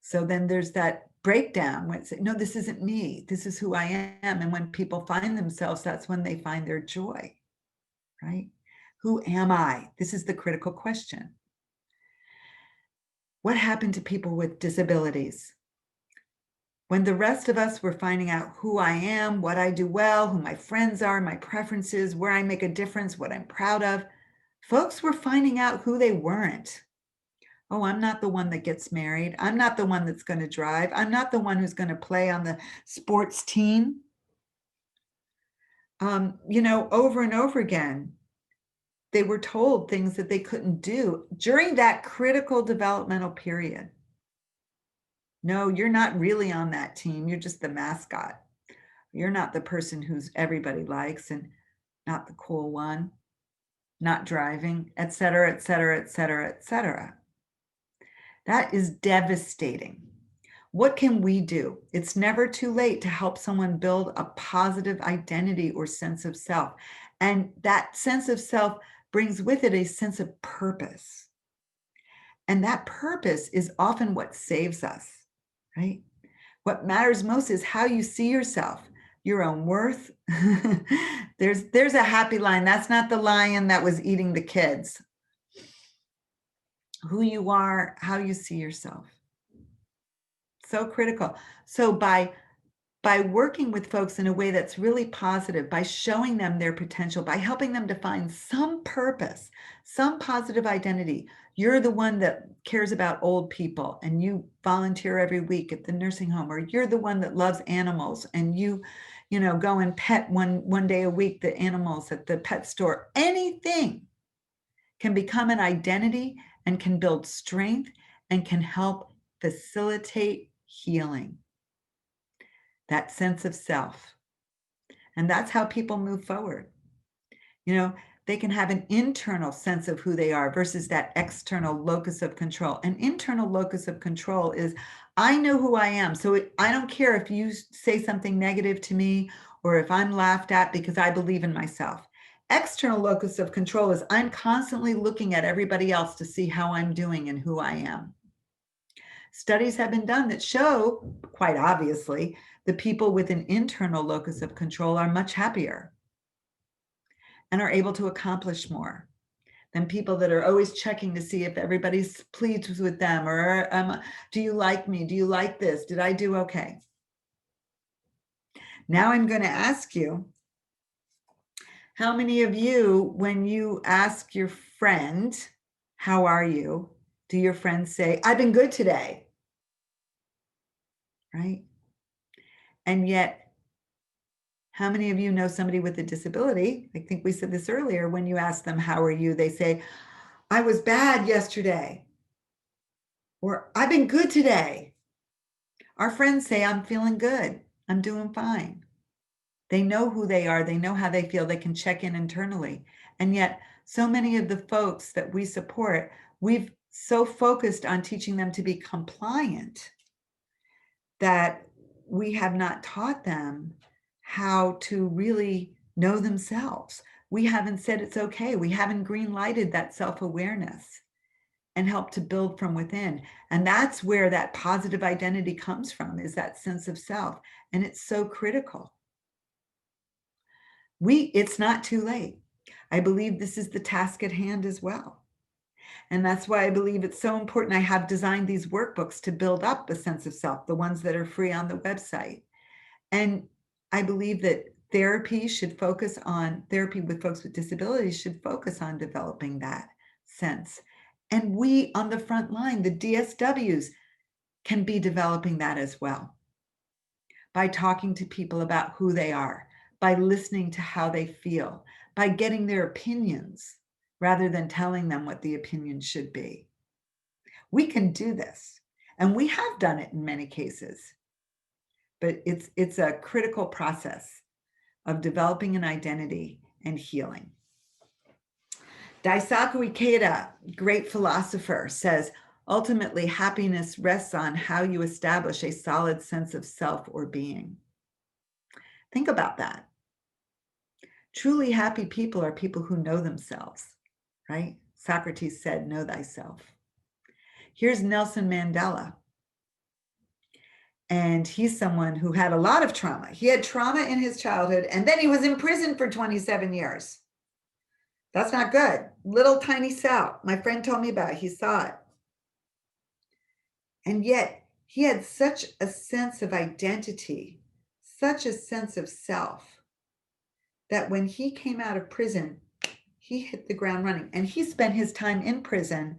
Speaker 1: So then there's that breakdown when it's, no, this isn't me. This is who I am. And when people find themselves, that's when they find their joy, right? Who am I? This is the critical question. What happened to people with disabilities? When the rest of us were finding out who I am, what I do well, who my friends are, my preferences, where I make a difference, what I'm proud of, folks were finding out who they weren't. Oh, I'm not the one that gets married. I'm not the one that's going to drive. I'm not the one who's going to play on the sports team. over and over again, they were told things that they couldn't do during that critical developmental period. No, you're not really on that team. You're just the mascot. You're not the person who's everybody likes and not the cool one, not driving, et cetera, et cetera, et cetera, et cetera. That is devastating. What can we do? It's never too late to help someone build a positive identity or sense of self. And that sense of self brings with it a sense of purpose. And that purpose is often what saves us, right? What matters most is how you see yourself, your own worth. There's a happy line. That's not the lion that was eating the kids. Who you are, how you see yourself. So critical. So by working with folks in a way that's really positive, by showing them their potential, by helping them to find some purpose, some positive identity. You're the one that cares about old people and you volunteer every week at the nursing home, or you're the one that loves animals and you go and pet one day a week the animals at the pet store. Anything can become an identity and can build strength and can help facilitate healing. That sense of self. And that's how people move forward. They can have an internal sense of who they are versus that external locus of control. An internal locus of control is, I know who I am. So I don't care if you say something negative to me or if I'm laughed at because I believe in myself. External locus of control is I'm constantly looking at everybody else to see how I'm doing and who I am. Studies have been done that show, quite obviously, the people with an internal locus of control are much happier and are able to accomplish more than people that are always checking to see if everybody's pleased with them or do you like me? Do you like this? Did I do okay? Now I'm going to ask you, how many of you, when you ask your friend, how are you? Do your friends say, I've been good today? Right? And yet, how many of you know somebody with a disability? I think we said this earlier. When you ask them, how are you? They say, I was bad yesterday. Or I've been good today. Our friends say, I'm feeling good. I'm doing fine. They know who they are. They know how they feel. They can check in internally. And yet, so many of the folks that we support, we've so focused on teaching them to be compliant that we have not taught them how to really know themselves. We haven't said it's okay. We haven't green-lighted that self-awareness and helped to build from within. And that's where that positive identity comes from, is that sense of self. And it's so critical. It's not too late. I believe this is the task at hand as well. And that's why I believe it's so important. I have designed these workbooks to build up a sense of self, the ones that are free on the website. And I believe that therapy with folks with disabilities should focus on developing that sense. And we on the front line, the DSWs, can be developing that as well by talking to people about who they are, by listening to how they feel, by getting their opinions rather than telling them what the opinion should be. We can do this, and we have done it in many cases. But it's a critical process of developing an identity and healing. Daisaku Ikeda, great philosopher, says, ultimately, happiness rests on how you establish a solid sense of self or being. Think about that. Truly happy people are people who know themselves, right? Socrates said, know thyself. Here's Nelson Mandela. And he's someone who had a lot of trauma. He had trauma in his childhood, and then he was in prison for 27 years. That's not good. Little tiny cell. My friend told me about it. He saw it. And yet he had such a sense of identity, such a sense of self, that when he came out of prison, he hit the ground running. And he spent his time in prison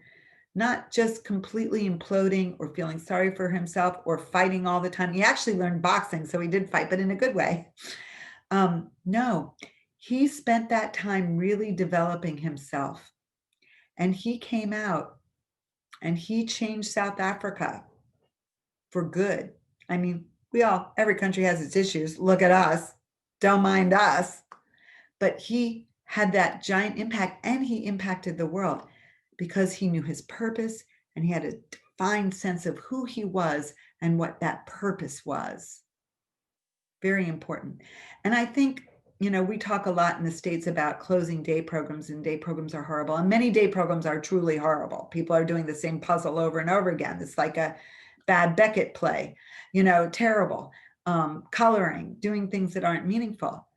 Speaker 1: not just completely imploding or feeling sorry for himself or fighting all the time. He actually learned boxing, so he did fight, but in a good way. No, he spent that time really developing himself. And he came out and he changed South Africa for good. I mean, every country has its issues. Look at us. Don't mind us. But he had that giant impact, and he impacted the world because he knew his purpose and he had a defined sense of who he was and what that purpose was. Very important. And I think, we talk a lot in the States about closing day programs, and day programs are horrible. And many day programs are truly horrible. People are doing the same puzzle over and over again. It's like a bad Beckett play, terrible. Coloring, doing things that aren't meaningful.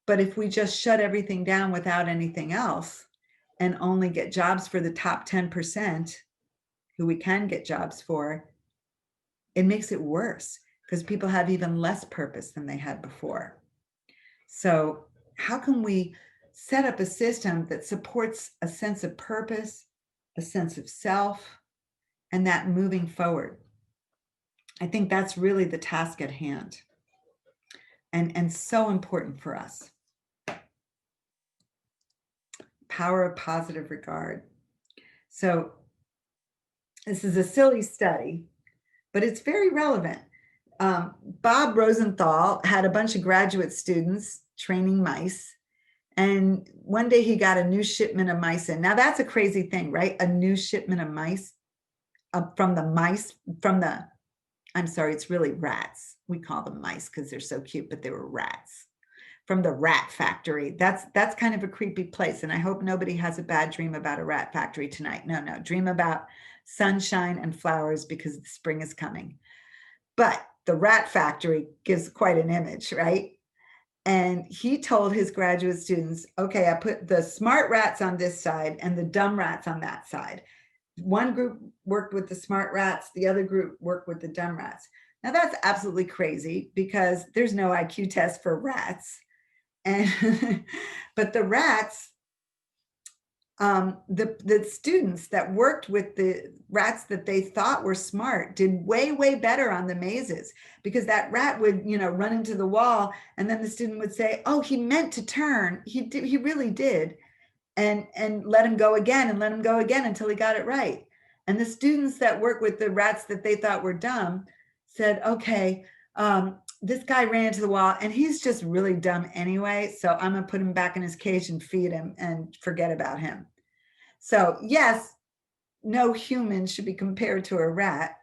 Speaker 1: But if we just shut everything down without anything else and only get jobs for the top 10% who we can get jobs for, it makes it worse because people have even less purpose than they had before. So how can we set up a system that supports a sense of purpose, a sense of self, and that moving forward? I think that's really the task at hand, and so important for us. Power of positive regard. So this is a silly study, but it's very relevant. Bob Rosenthal had a bunch of graduate students training mice, and one day he got a new shipment of mice in. Now that's a crazy thing, right? A new shipment of mice it's really rats. We call them mice because they're so cute, but they were rats from the rat factory. That's kind of a creepy place. And I hope nobody has a bad dream about a rat factory tonight. No, dream about sunshine and flowers because the spring is coming. But the rat factory gives quite an image, right? And he told his graduate students, okay, I put the smart rats on this side and the dumb rats on that side. One group worked with the smart rats, the other group worked with the dumb rats. Now that's absolutely crazy because there's no IQ test for rats. But the rats, the students that worked with the rats that they thought were smart did way, way better on the mazes because that rat would, run into the wall and then the student would say, oh, he meant to turn. He really did. And let him go again and let him go again until he got it right. And the students that work with the rats that they thought were dumb said, okay, this guy ran into the wall and he's just really dumb anyway. So I'm going to put him back in his cage and feed him and forget about him. So yes, no human should be compared to a rat.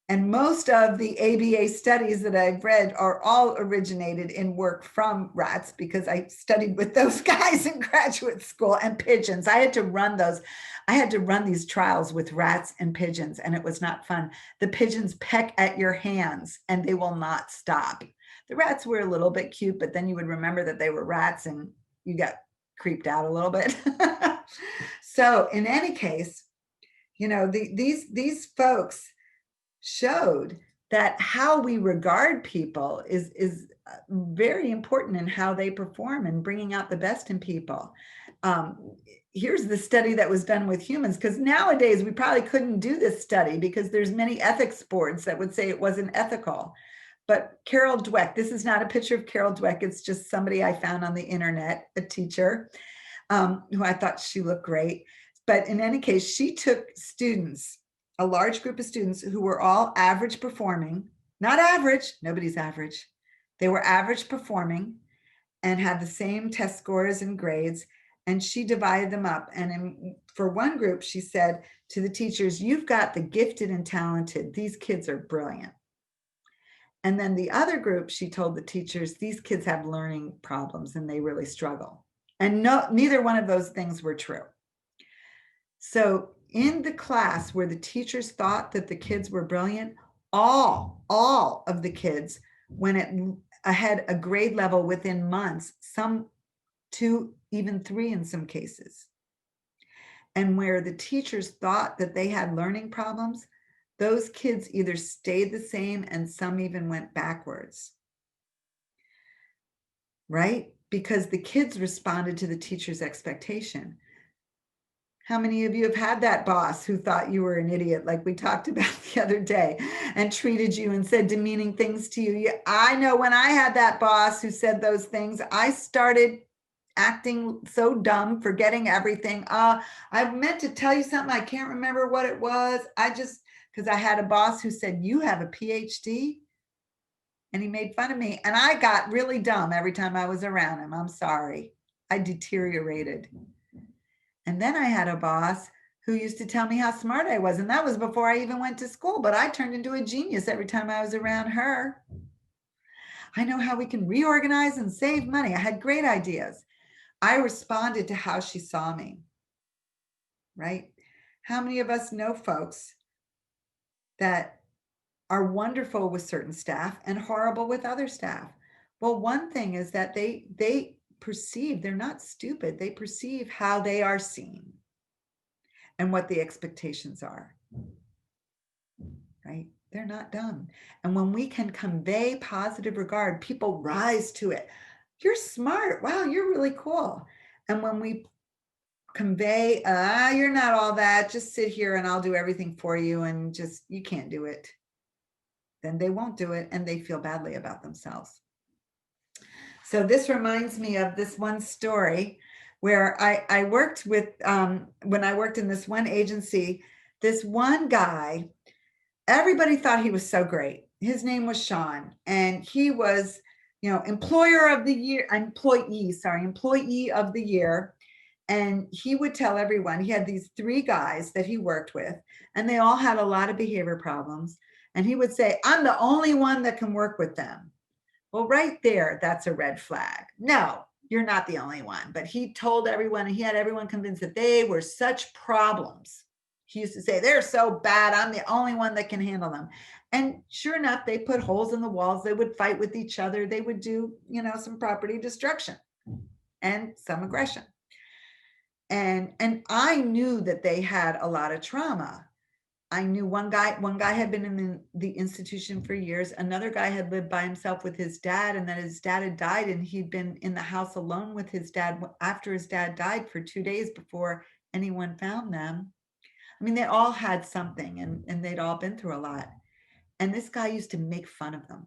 Speaker 1: And most of the ABA studies that I've read are all originated in work from rats because I studied with those guys in graduate school, and pigeons. I had to run these trials with rats and pigeons, and it was not fun. The pigeons peck at your hands and they will not stop. The rats were a little bit cute, but then you would remember that they were rats and you got creeped out a little bit. So in any case, these folks showed that how we regard people is very important in how they perform and bringing out the best in people. Here's the study that was done with humans, because nowadays we probably couldn't do this study because there's many ethics boards that would say it wasn't ethical. But Carol Dweck, this is not a picture of Carol Dweck, it's just somebody I found on the internet, a teacher, who I thought she looked great. But in any case, she took students, a large group of students who were all average performing, not average, nobody's average. They were average performing and had the same test scores and grades. And she divided them up. And for one group, she said to the teachers, you've got the gifted and talented. These kids are brilliant. And then the other group, she told the teachers, these kids have learning problems and they really struggle. And neither one of those things were true. So in the class where the teachers thought that the kids were brilliant, all of the kids went ahead a grade level within months, some 2, even 3 in some cases. And where the teachers thought that they had learning problems, those kids either stayed the same and some even went backwards. Right? Because the kids responded to the teacher's expectation. How many of you have had that boss who thought you were an idiot, like we talked about the other day, and treated you and said demeaning things to you? I know when I had that boss who said those things, I started acting so dumb, forgetting everything. I meant to tell you something. I can't remember what it was. Because I had a boss who said, you have a PhD? And he made fun of me. And I got really dumb every time I was around him. I'm sorry. I deteriorated. And then I had a boss who used to tell me how smart I was. And that was before I even went to school. But I turned into a genius every time I was around her. I know how we can reorganize and save money. I had great ideas. I responded to how she saw me, right? How many of us know folks that are wonderful with certain staff and horrible with other staff? Well, one thing is that they perceive, they're not stupid. They perceive how they are seen and what the expectations are, right? They're not dumb. And when we can convey positive regard, people rise to it. You're smart. Wow, you're really cool. And when we convey, you're not all that, just sit here and I'll do everything for you and just, you can't do it, then they won't do it and they feel badly about themselves. So this reminds me of this one story where I worked with, when I worked in this one agency, this one guy, everybody thought he was so great. His name was Sean, and he was, employee of the year. And he would tell everyone, he had these 3 guys that he worked with, and they all had a lot of behavior problems. And he would say, I'm the only one that can work with them. Well, right there, that's a red flag. No, you're not the only one. But he told everyone, and he had everyone convinced that they were such problems. He used to say, they're so bad, I'm the only one that can handle them. And sure enough, they put holes in the walls. They would fight with each other. They would do, some property destruction and some aggression. And I knew that they had a lot of trauma. I knew one guy had been in the institution for years. Another guy had lived by himself with his dad, and then his dad had died, and he'd been in the house alone with his dad after his dad died for 2 days before anyone found them. I mean, they all had something, and they'd all been through a lot. And this guy used to make fun of them.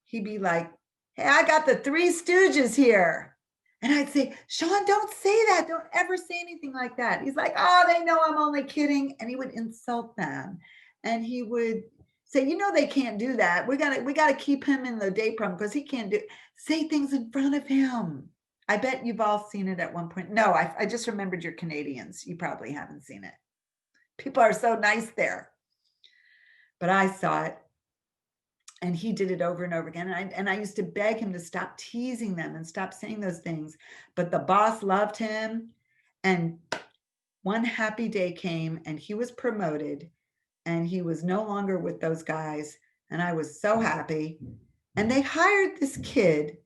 Speaker 1: He'd be like, hey, I got the 3 Stooges here. And I'd say, Sean, don't say that. Don't ever say anything like that. He's like, oh, they know I'm only kidding. And he would insult them. And he would say, they can't do that. We gotta keep him in the day program because he can't say things in front of him. I bet you've all seen it at one point. No, I just remembered you're Canadians. You probably haven't seen it. People are so nice there. But I saw it. And he did it over and over again. And I used to beg him to stop teasing them and stop saying those things. But the boss loved him. And one happy day came and he was promoted and he was no longer with those guys. And I was so happy. And they hired this kid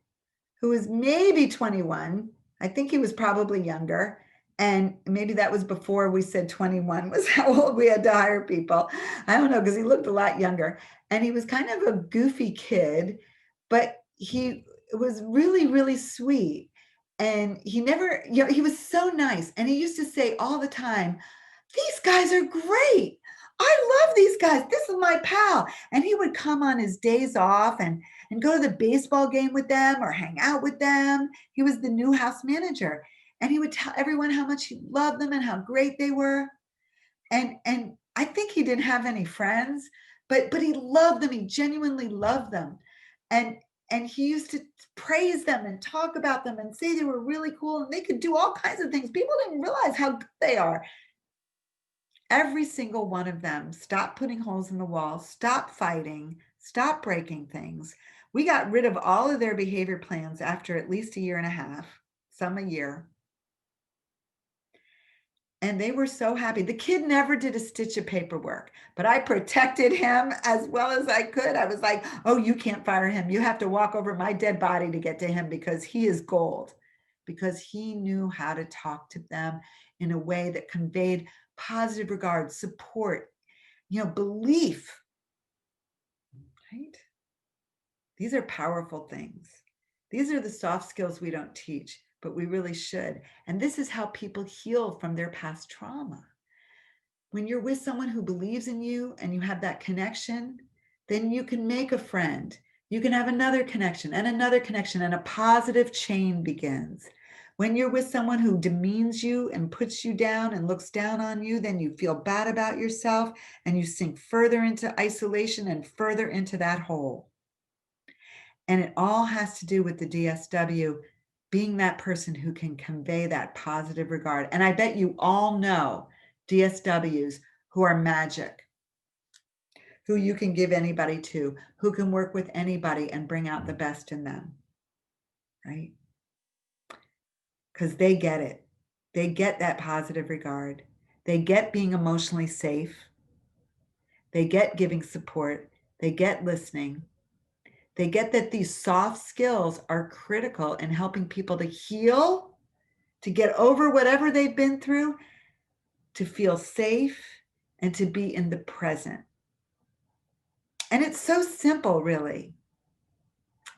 Speaker 1: who was maybe 21. I think he was probably younger. And maybe that was before we said 21 was how old we had to hire people. I don't know, because he looked a lot younger. And he was kind of a goofy kid, but he was really, really sweet. And he never, he was so nice. And he used to say all the time, these guys are great. I love these guys. This is my pal. And he would come on his days off and go to the baseball game with them or hang out with them. He was the new house manager. And he would tell everyone how much he loved them and how great they were. And I think he didn't have any friends, but he loved them. He genuinely loved them. And he used to praise them and talk about them and say they were really cool and they could do all kinds of things. People didn't realize how good they are. Every single one of them stopped putting holes in the wall, stopped fighting, stopped breaking things. We got rid of all of their behavior plans after at least 1.5 years, some a year. And they were so happy. The kid never did a stitch of paperwork, but I protected him as well as I could. I was like, oh, you can't fire him. You have to walk over my dead body to get to him because he is gold. Because he knew how to talk to them in a way that conveyed positive regard, support, belief, right? These are powerful things. These are the soft skills we don't teach, but we really should. And this is how people heal from their past trauma. When you're with someone who believes in you and you have that connection, then you can make a friend. You can have another connection and a positive chain begins. When you're with someone who demeans you and puts you down and looks down on you, then you feel bad about yourself and you sink further into isolation and further into that hole. And it all has to do with the DSW being that person who can convey that positive regard. And I bet you all know DSWs who are magic, who you can give anybody to, who can work with anybody and bring out the best in them, right? Because they get it. They get that positive regard. They get being emotionally safe. They get giving support. They get listening. They get that these soft skills are critical in helping people to heal, to get over whatever they've been through, to feel safe, and to be in the present. And it's so simple, really.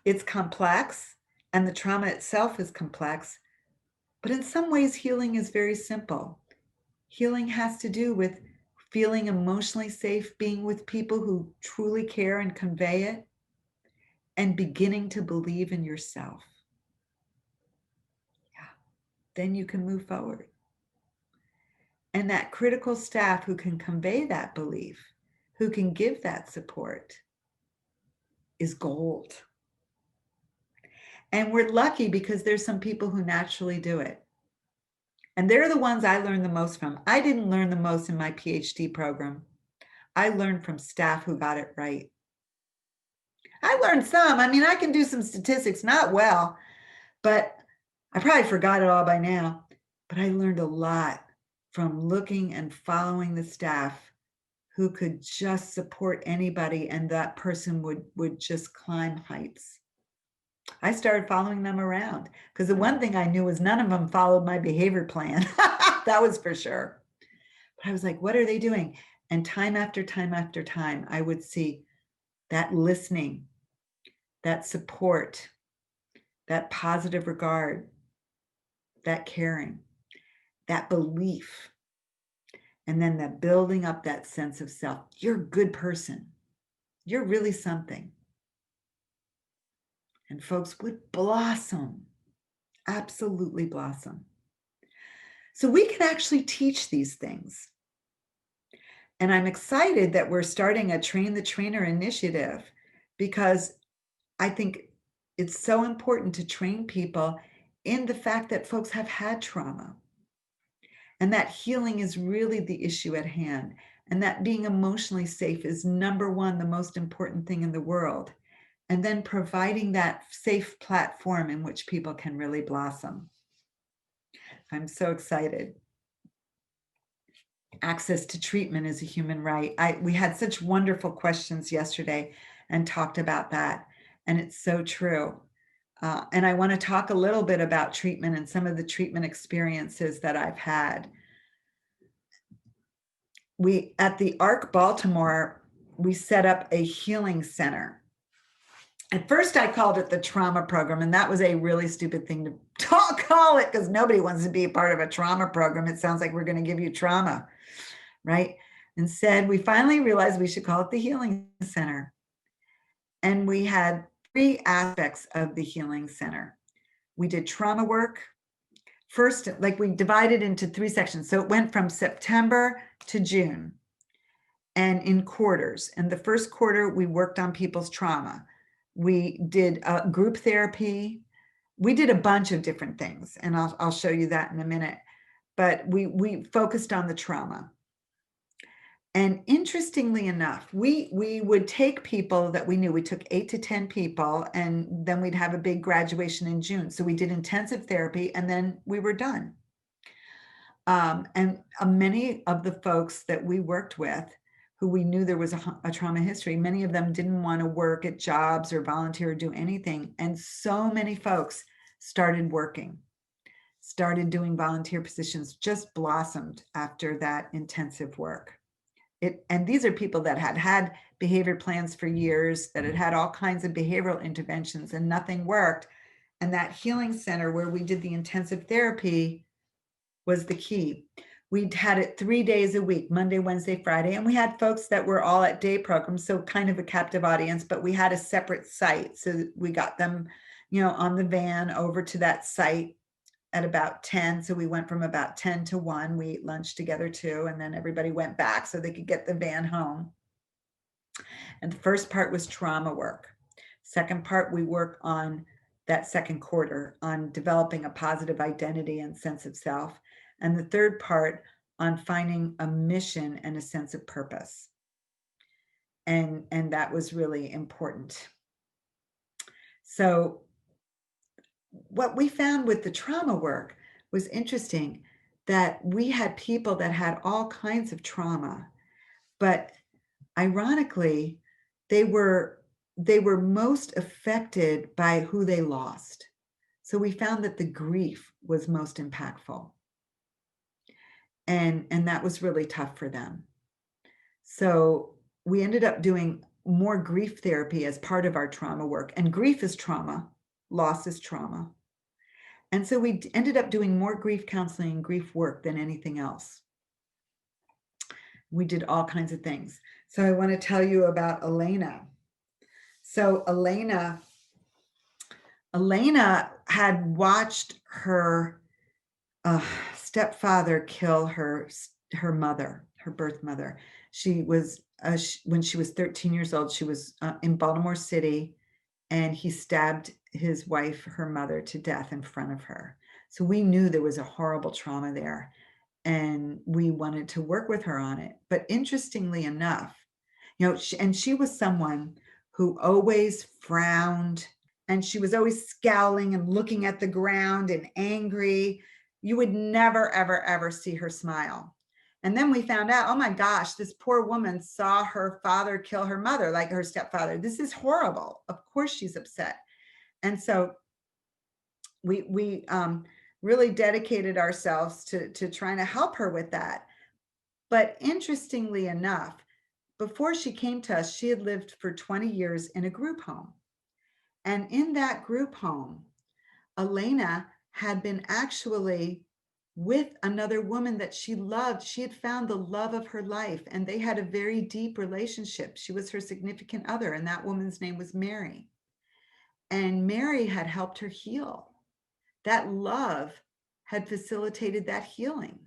Speaker 1: It's complex, and the trauma itself is complex, but in some ways, healing is very simple. Healing has to do with feeling emotionally safe, being with people who truly care and convey it, and beginning to believe in yourself. Yeah, then you can move forward. And that critical staff who can convey that belief, who can give that support, is gold. And we're lucky because there's some people who naturally do it. And they're the ones I learned the most from. I didn't learn the most in my PhD program. I learned from staff who got it right. I learned some. I mean, I can do some statistics, not well, but I probably forgot it all by now. But I learned a lot from looking and following the staff who could just support anybody, and that person would just climb heights. I started following them around because the one thing I knew was none of them followed my behavior plan. That was for sure. But I was like, what are they doing? And time after time after time, I would see that listening, that support, that positive regard, that caring, that belief, and then that building up that sense of self. You're a good person. You're really something. And folks would blossom, absolutely blossom. So we can actually teach these things. And I'm excited that we're starting a Train the Trainer initiative because I think it's so important to train people in the fact that folks have had trauma and that healing is really the issue at hand, and that being emotionally safe is number one, the most important thing in the world. And then providing that safe platform in which people can really blossom. I'm so excited. Access to treatment is a human right. We had such wonderful questions yesterday and talked about that. And it's so true. And I want to talk a little bit about treatment and some of the treatment experiences that I've had. At the ARC Baltimore, we set up a healing center. At first, I called it the trauma program, and that was a really stupid thing to call it because nobody wants to be a part of a trauma program. It sounds like we're going to give you trauma, right? Instead, we finally realized we should call it the Healing Center. And we had 3 aspects of the Healing Center. We did trauma work. First, like we divided into 3 sections. So it went from September to June and in quarters. And the first quarter, we worked on people's trauma. We did group therapy. We did a bunch of different things, and I'll show you that in a minute. But we focused on the trauma. And interestingly enough, we would take people that we knew. We took 8 to 10 people, and then we'd have a big graduation in June. So we did intensive therapy, and then we were done. And many of the folks that we worked with, who we knew there was a trauma history, many of them didn't want to work at jobs or volunteer or do anything. And so many folks started working, started doing volunteer positions, just blossomed after that intensive work. And these are people that had behavior plans for years, that had all kinds of behavioral interventions, and nothing worked. And that healing center where we did the intensive therapy was the key. We had it 3 days a week, Monday, Wednesday, Friday, and we had folks that were all at day programs, so kind of a captive audience, but we had a separate site. So we got them, on the van over to that site at about 10. So we went from about 10 to 1. We ate lunch together too. And then everybody went back so they could get the van home. And the first part was trauma work. Second part, we work on that second quarter on developing a positive identity and sense of self. And the third part on finding a mission and a sense of purpose. And that was really important. So what we found with the trauma work was interesting, that we had people that had all kinds of trauma, but ironically, they were most affected by who they lost. So we found that the grief was most impactful. And that was really tough for them. So we ended up doing more grief therapy as part of our trauma work. And grief is trauma, loss is trauma. And so we ended up doing more grief counseling and grief work than anything else. We did all kinds of things. So I want to tell you about Elena. So Elena had watched her stepfather kill her mother, her birth mother. She was, when she was 13 years old, she was in Baltimore City, and he stabbed his wife, her mother, to death in front of her. So we knew there was a horrible trauma there, and we wanted to work with her on it. But interestingly enough, she was someone who always frowned, and she was always scowling and looking at the ground and angry. You would never, ever, ever see her smile. And then we found out, oh my gosh, this poor woman saw her father kill her mother, like her stepfather. This is horrible. Of course she's upset. And so we really dedicated ourselves to trying to help her with that. But interestingly enough, before she came to us, she had lived for 20 years in a group home. And in that group home, Elena had been actually with another woman that she loved. She had found the love of her life, and they had a very deep relationship. She was her significant other, and that woman's name was Mary. And Mary had helped her heal. That love had facilitated that healing.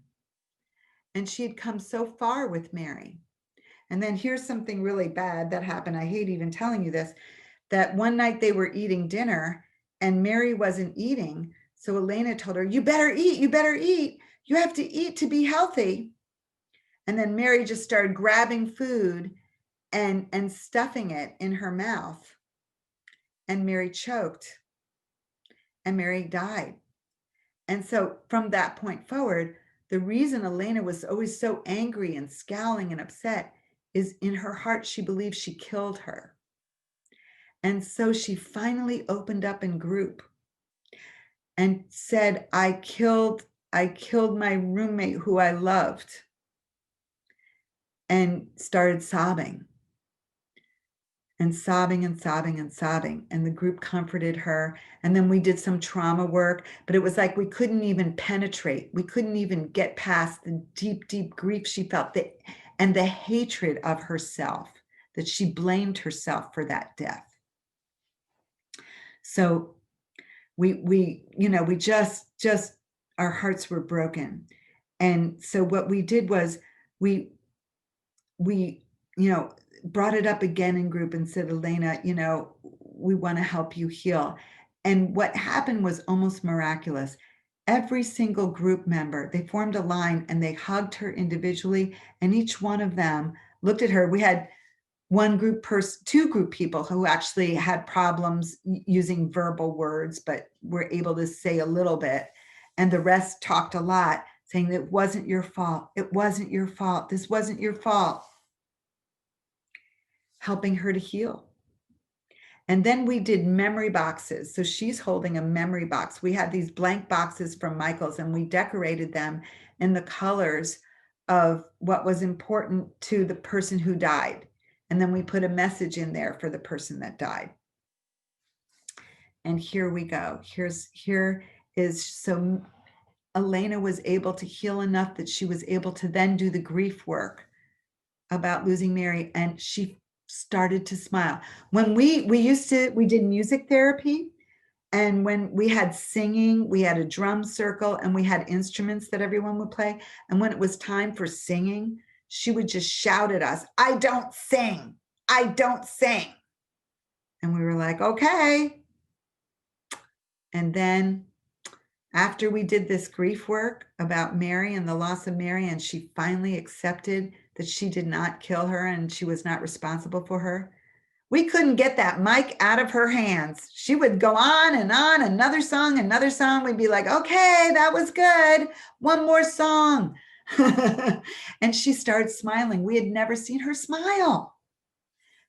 Speaker 1: And she had come so far with Mary. And then here's something really bad that happened. I hate even telling you this, that one night they were eating dinner and Mary wasn't eating. So Elena told her, you better eat, you better eat. You have to eat to be healthy. And then Mary just started grabbing food and stuffing it in her mouth. And Mary choked and Mary died. And so from that point forward, the reason Elena was always so angry and scowling and upset is in her heart, she believed she killed her. And so she finally opened up in group and said, I killed my roommate who I loved, and started sobbing and sobbing and sobbing and sobbing. And the group comforted her. And then we did some trauma work, but it was like we couldn't even penetrate. We couldn't even get past the deep, deep grief she felt, and the hatred of herself, that she blamed herself for that death. So we just our hearts were broken. And so what we did was we brought it up again in group and said, Elena, we want to help you heal. And what happened was almost miraculous. Every single group member, they formed a line and they hugged her individually, and each one of them looked at her. We had two group people who actually had problems using verbal words, but were able to say a little bit. And the rest talked a lot, saying that it wasn't your fault. It wasn't your fault. This wasn't your fault. Helping her to heal. And then we did memory boxes. So she's holding a memory box. We had these blank boxes from Michael's, and we decorated them in the colors of what was important to the person who died. And then we put a message in there for the person that died. And here we go. So Elena was able to heal enough that she was able to then do the grief work about losing Mary. And she started to smile. When we did music therapy, And when we had singing, we had a drum circle and we had instruments that everyone would play. And when it was time for singing, she would just shout at us, "I don't sing. I don't sing." And we were like, okay. And then after we did this grief work about Mary and the loss of Mary, and she finally accepted that she did not kill her and she was not responsible for her, we couldn't get that mic out of her hands. She would go on, another song, another song. We'd be like, okay, that was good. One more song. And she started smiling. We had never seen her smile.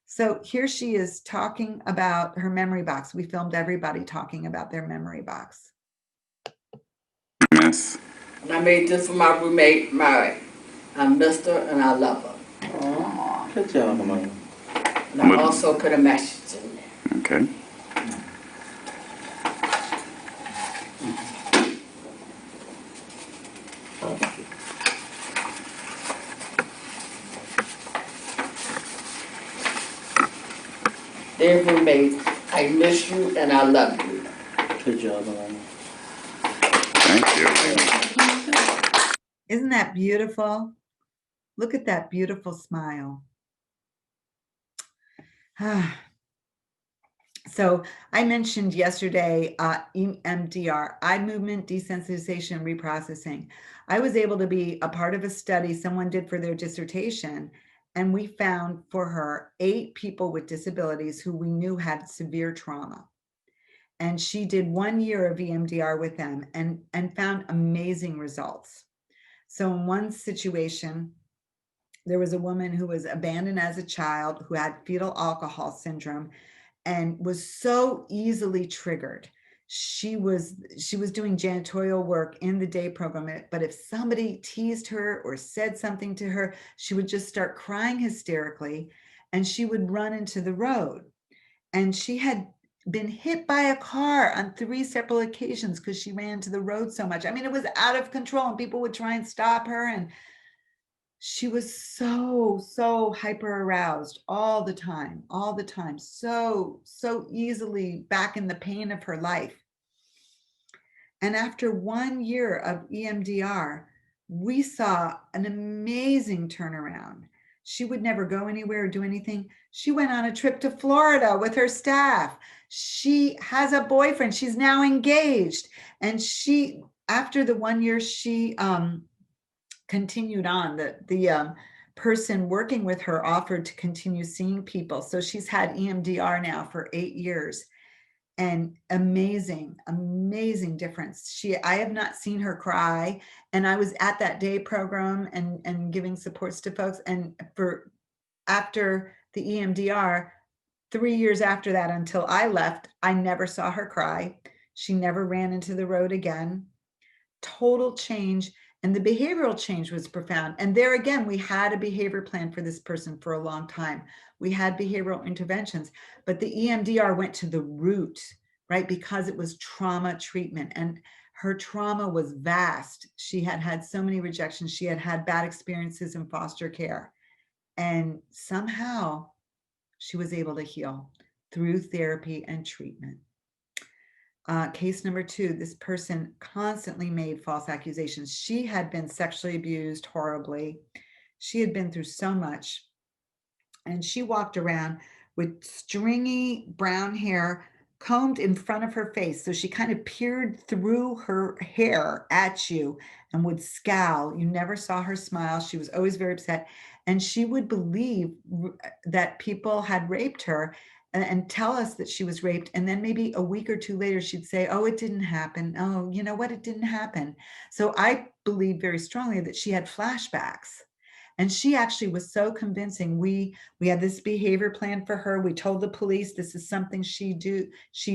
Speaker 1: So here she is talking about her memory box. We filmed everybody talking about their memory box.
Speaker 5: Miss.
Speaker 6: And I made this for my roommate, Mary. I missed her and I love her.
Speaker 5: Aww. Good job, Mama.
Speaker 6: And I also put a message in there.
Speaker 5: Okay.
Speaker 6: Dear roommate, I miss you and I love you.
Speaker 5: Good job, Mama. Thank you.
Speaker 1: Isn't that beautiful? Look at that beautiful smile. So I mentioned yesterday EMDR, eye movement desensitization reprocessing. I was able to be a part of a study someone did for their dissertation, and we found for her 8 people with disabilities who we knew had severe trauma. And she did 1 year of EMDR with them and found amazing results. So in one situation, there was a woman who was abandoned as a child who had fetal alcohol syndrome and was so easily triggered. She was doing janitorial work in the day program, but if somebody teased her or said something to her, she would just start crying hysterically and she would run into the road. And she had been hit by a car on 3 separate occasions because she ran to the road so much. I mean, it was out of control and people would try and stop her. And she was so hyper aroused all the time, so easily back in the pain of her life. And after 1 year of EMDR, we saw an amazing turnaround. She would never go anywhere or do anything. She went on a trip to Florida with her staff. She has a boyfriend. She's now engaged. And she, after the 1 year, she continued on. The person working with her offered to continue seeing people. So she's had EMDR now for 8 years. And amazing difference. I have not seen her cry. And I was at that day program and giving supports to folks. And after the EMDR, 3 years after that, until I left, I never saw her cry. She never ran into the road again. Total change. And the behavioral change was profound. And there again, we had a behavior plan for this person for a long time. We had behavioral interventions, but the EMDR went to the root, right? Because it was trauma treatment and her trauma was vast. She had had so many rejections. She had had bad experiences in foster care. And somehow she was able to heal through therapy and treatment. Case number 2, this person constantly made false accusations. She had been sexually abused horribly. She had been through so much. And she walked around with stringy brown hair combed in front of her face. So she kind of peered through her hair at you and would scowl. You never saw her smile. She was always very upset. And she would believe that people had raped her and tell us that she was raped. And then maybe a week or 2 later, she'd say, oh, it didn't happen. Oh, you know what? It didn't happen. So I believe very strongly that she had flashbacks. And she actually was so convincing. We had this behavior plan for her. We told the police this is something she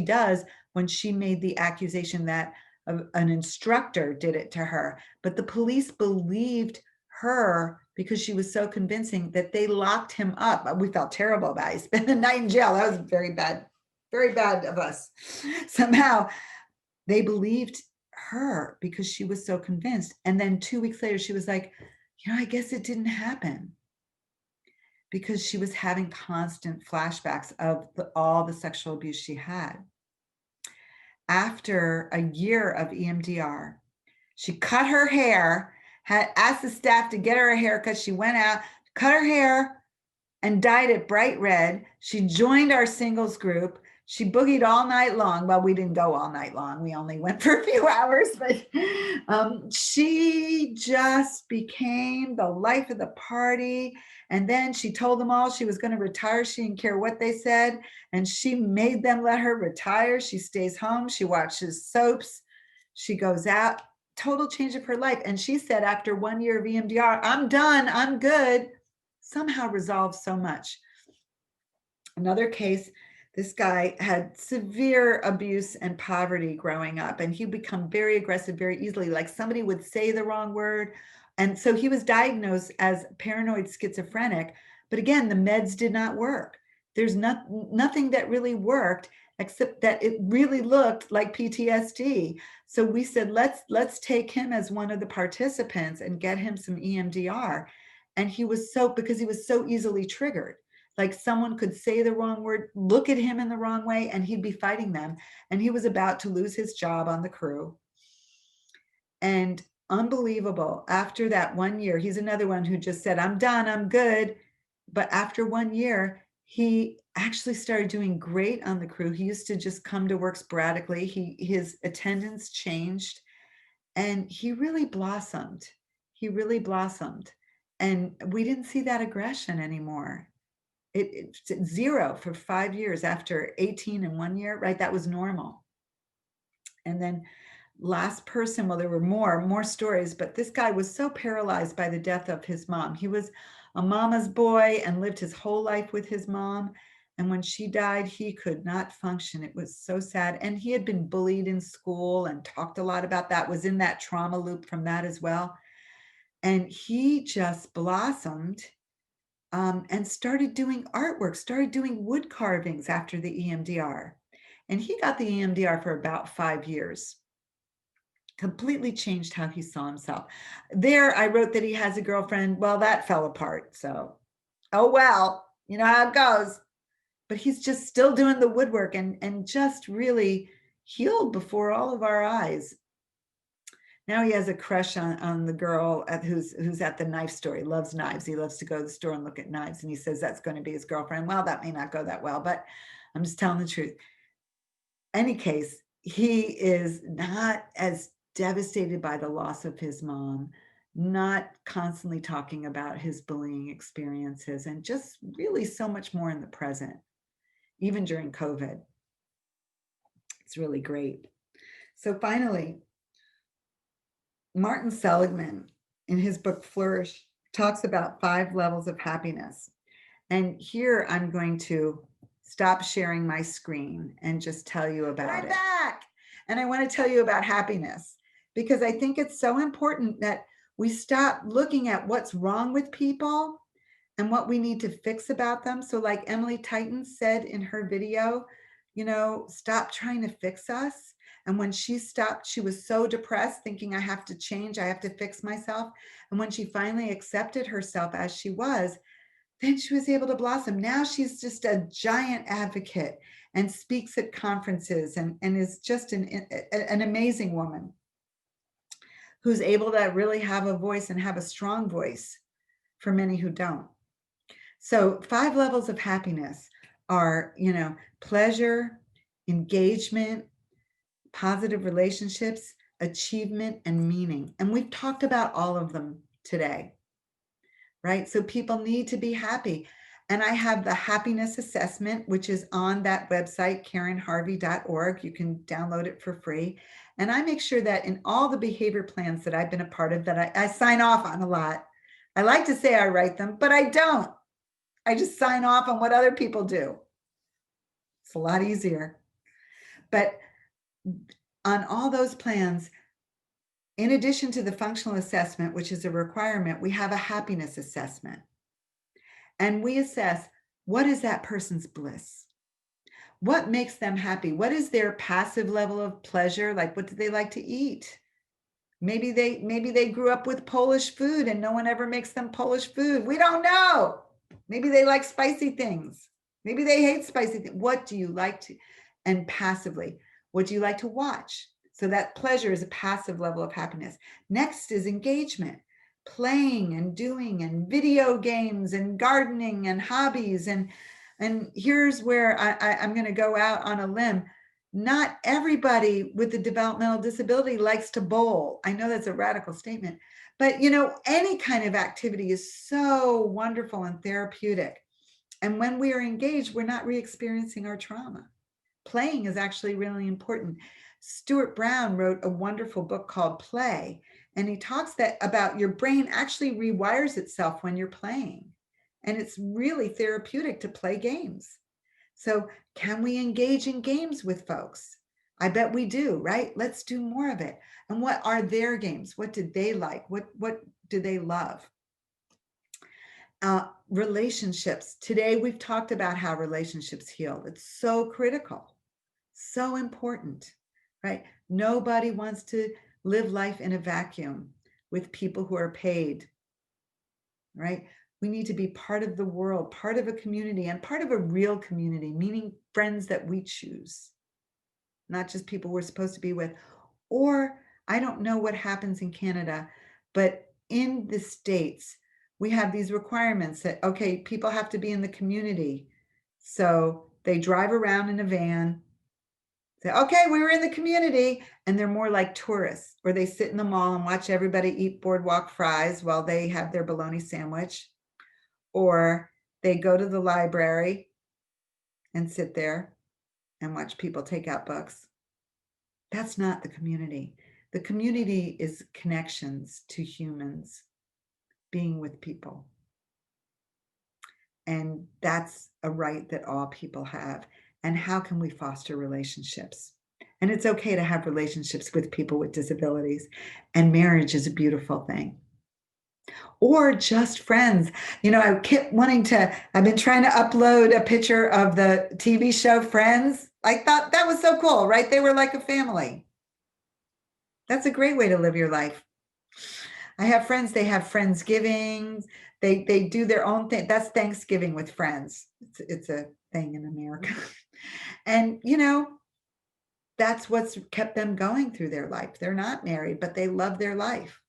Speaker 1: does when she made the accusation that an instructor did it to her. But the police believed her because she was so convincing that they locked him up. We felt terrible about it. He spent the night in jail. That was very bad of us. Somehow they believed her because she was so convinced. And then 2 weeks later, she was like, I guess it didn't happen, because she was having constant flashbacks of all the sexual abuse she had. after a year of EMDR. She cut her hair, had asked the staff to get her a haircut. She went out, cut her hair, and dyed it bright red. She joined our singles group. She boogied all night long. Well, we didn't go all night long. We only went for a few hours, but she just became the life of the party. And then she told them all she was going to retire. She didn't care what they said. And she made them let her retire. She stays home. She watches soaps. She goes out. Total change of her life. And she said after 1 year of EMDR, I'm done. I'm good. Somehow resolved so much. Another case, this guy had severe abuse and poverty growing up, and he'd become very aggressive very easily. Like somebody would say the wrong word. And so he was diagnosed as paranoid schizophrenic. But again, the meds did not work. There's nothing that really worked, except that it really looked like PTSD. So we said, let's take him as one of the participants and get him some EMDR. And he was because he was so easily triggered. Like someone could say the wrong word, look at him in the wrong way, and he'd be fighting them. And he was about to lose his job on the crew. And unbelievable, after that 1 year, he's another one who just said, I'm done, I'm good. But after 1 year, he actually started doing great on the crew. He used to just come to work sporadically. His attendance changed, and he really blossomed. He really blossomed. And we didn't see that aggression anymore. It's zero for 5 years after 18 in 1 year, right? That was normal. And then last person, well, there were more stories, but this guy was so paralyzed by the death of his mom. He was a mama's boy and lived his whole life with his mom. And when she died, he could not function. It was so sad. And he had been bullied in school and talked a lot about that, was in that trauma loop from that as well. And he just blossomed and started doing artwork, started doing wood carvings after the EMDR. And he got the EMDR for about 5 years. Completely changed how he saw himself. There, I wrote that he has a girlfriend. Well, that fell apart. So, oh well, you know how it goes. But he's just still doing the woodwork and just really healed before all of our eyes. Now he has a crush on the girl who's at the knife store. He loves knives. He loves to go to the store and look at knives. And he says that's going to be his girlfriend. Well, that may not go that well, but I'm just telling the truth. Any case, he is not as devastated by the loss of his mom, not constantly talking about his bullying experiences, and just really so much more in the present, even during COVID. It's really great. So finally, Martin Seligman, in his book Flourish, talks about 5 levels of happiness. And here I'm going to stop sharing my screen and just tell you about it. I'm back. And I want to tell you about happiness, because I think it's so important that we stop looking at what's wrong with people and what we need to fix about them. So like Emily Titan said in her video, stop trying to fix us. And when she stopped, she was so depressed, thinking I have to change, I have to fix myself. And when she finally accepted herself as she was, then she was able to blossom. Now she's just a giant advocate and speaks at conferences and is just an amazing woman who's able to really have a voice and have a strong voice for many who don't. So 5 levels of happiness are, pleasure, engagement, positive relationships, achievement, and meaning. And we've talked about all of them today, right? So people need to be happy. And I have the happiness assessment, which is on that website, KarenHarvey.org. You can download it for free. And I make sure that in all the behavior plans that I've been a part of, that I sign off on a lot. I like to say I write them, but I don't. I just sign off on what other people do. It's a lot easier. But on all those plans, in addition to the functional assessment, which is a requirement, we have a happiness assessment. And we assess, what is that person's bliss? What makes them happy? What is their passive level of pleasure? Like, what do they like to eat? Maybe they grew up with Polish food and no one ever makes them Polish food. We don't know. Maybe they like spicy things. Maybe they hate spicy things. What do you like to? And passively, What do you like to watch? So that pleasure is a passive level of happiness. Next is engagement, playing and doing and video games and gardening and hobbies. And here's where I'm going to go out on a limb. Not everybody with a developmental disability likes to bowl. I know that's a radical statement, but any kind of activity is so wonderful and therapeutic. And when we are engaged, we're not re-experiencing our trauma. Playing is actually really important. Stuart Brown wrote a wonderful book called Play, and he talks about your brain actually rewires itself when you're playing. And it's really therapeutic to play games. So can we engage in games with folks? I bet we do, right? Let's do more of it. And what are their games? What did they like? What do they love? Relationships. Today, we've talked about how relationships heal. It's so critical, so important, right? Nobody wants to live life in a vacuum with people who are paid, right? We need to be part of the world, part of a community, and part of a real community, meaning friends that we choose, not just people we're supposed to be with. Or I don't know what happens in Canada, but in the States, we have these requirements that, okay, people have to be in the community. So they drive around in a van, say, okay, we were in the community, and they're more like tourists, or they sit in the mall and watch everybody eat boardwalk fries while they have their bologna sandwich, or they go to the library and sit there and watch people take out books. That's not the community. The community is connections to humans, being with people. And that's a right that all people have. And how can we foster relationships? And it's okay to have relationships with people with disabilities. And marriage is a beautiful thing. Or just friends. I kept I've been trying to upload a picture of the TV show Friends. I thought that was so cool, right? They were like a family. That's a great way to live your life. I have friends, they have Friendsgiving. They do their own thing. That's Thanksgiving with friends. It's a thing in America. And, that's what's kept them going through their life. They're not married, but they love their life.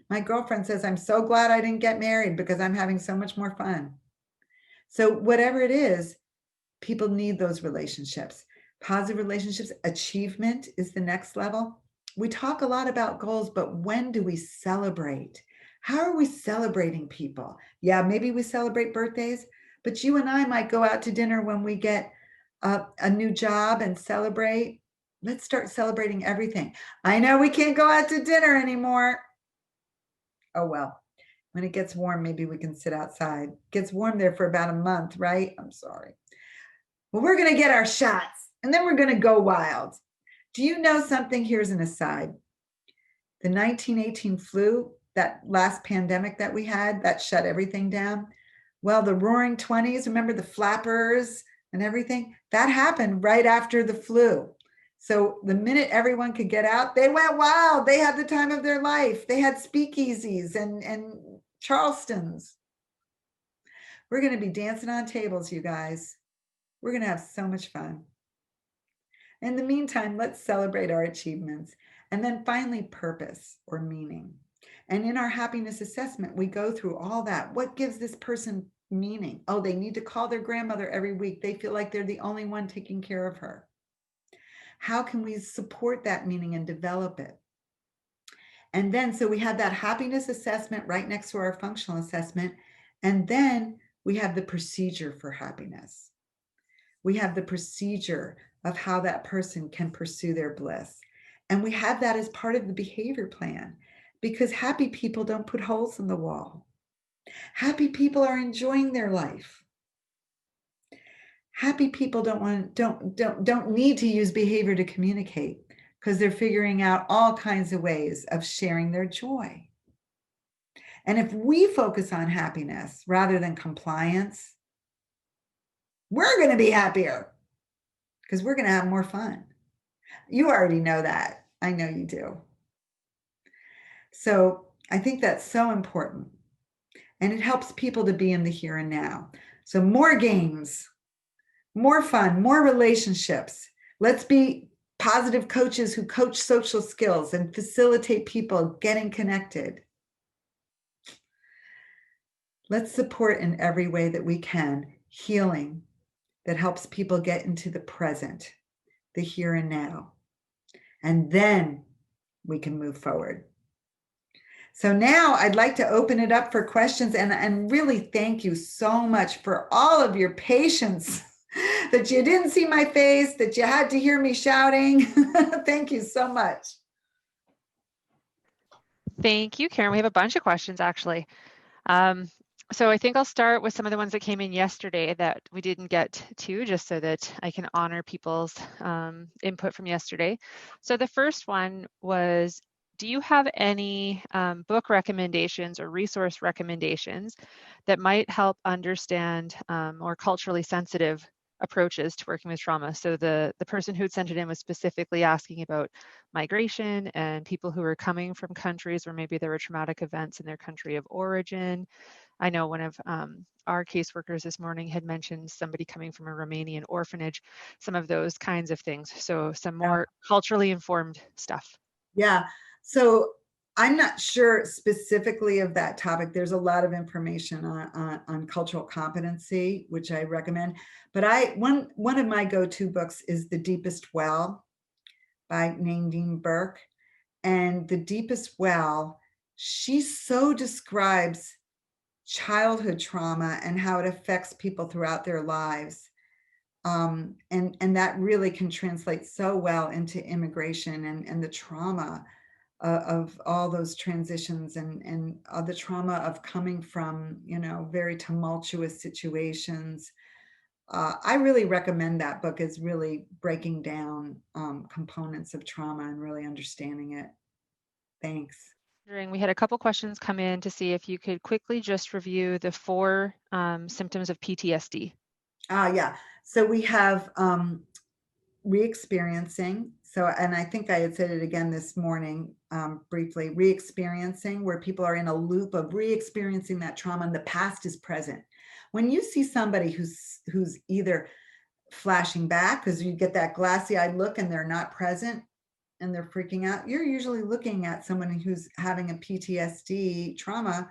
Speaker 1: My girlfriend says, I'm so glad I didn't get married because I'm having so much more fun. So whatever it is, people need those relationships. Positive relationships. Achievement is the next level. We talk a lot about goals, but when do we celebrate? How are we celebrating people? Yeah, maybe we celebrate birthdays, but you and I might go out to dinner when we get a new job and celebrate. Let's start celebrating everything. I know we can't go out to dinner anymore. Oh, well, when it gets warm, maybe we can sit outside. It gets warm there for about a month, right? I'm sorry. Well, we're going to get our shots and then we're going to go wild. Do you know something? Here's an aside. The 1918 flu, that last pandemic that we had, that shut everything down. Well, the Roaring 20s, remember the flappers and everything? That happened right after the flu. So the minute everyone could get out, they went wild. They had the time of their life. They had speakeasies and Charlestons. We're going to be dancing on tables, you guys. We're going to have so much fun. In the meantime, let's celebrate our achievements. And then finally, purpose or meaning. And in our happiness assessment, we go through all that. What gives this person meaning? Oh, they need to call their grandmother every week. They feel like they're the only one taking care of her. How can we support that meaning and develop it? And then, so we have that happiness assessment right next to our functional assessment. And then we have the procedure for happiness. We have the procedure of how that person can pursue their bliss. And we have that as part of the behavior plan, because happy people don't put holes in the wall. Happy people are enjoying their life. Happy people don't need to use behavior to communicate, because they're figuring out all kinds of ways of sharing their joy. And if we focus on happiness rather than compliance, we're going to be happier because we're going to have more fun. You already know that. I know you do. So I think that's so important. And it helps people to be in the here and now. So more games, more fun, more relationships. Let's be positive coaches who coach social skills and facilitate people getting connected. Let's support in every way that we can healing that helps people get into the present, the here and now. And then we can move forward. So now I'd like to open it up for questions and really thank you so much for all of your patience that you didn't see my face, that you had to hear me shouting. Thank you so much.
Speaker 7: Thank you, Karen. We have a bunch of questions actually. So I think I'll start with some of the ones that came in yesterday that we didn't get to, just so that I can honor people's input from yesterday. So the first one was, do you have any book recommendations or resource recommendations that might help understand more culturally sensitive approaches to working with trauma? So the person who'd sent it in was specifically asking about migration and people who are coming from countries where maybe there were traumatic events in their country of origin. I know one of our caseworkers this morning had mentioned somebody coming from a Romanian orphanage, some of those kinds of things. So some more culturally informed stuff.
Speaker 1: Yeah. So I'm not sure specifically of that topic. There's a lot of information on cultural competency, which I recommend. But one of my go-to books is The Deepest Well by Nadine Burke. And The Deepest Well, she so describes childhood trauma and how it affects people throughout their lives. And that really can translate so well into immigration and the trauma of all those transitions and the trauma of coming from, very tumultuous situations. I really recommend that book. Is really breaking down components of trauma and really understanding it. Thanks.
Speaker 7: We had a couple questions come in to see if you could quickly just review the 4 symptoms of PTSD.
Speaker 1: Yeah. So we have re-experiencing. So, and I think I had said it again this morning briefly, re-experiencing, where people are in a loop of re-experiencing that trauma and the past is present. When you see somebody who's either flashing back, because you get that glassy-eyed look and they're not present and they're freaking out, you're usually looking at someone who's having a PTSD trauma,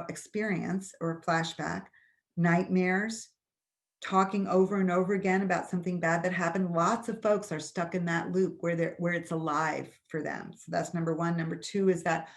Speaker 1: experience or flashback, nightmares, talking over and over again about something bad that happened. Lots of folks are stuck in that loop where it's alive for them. So that's number one. Number two is that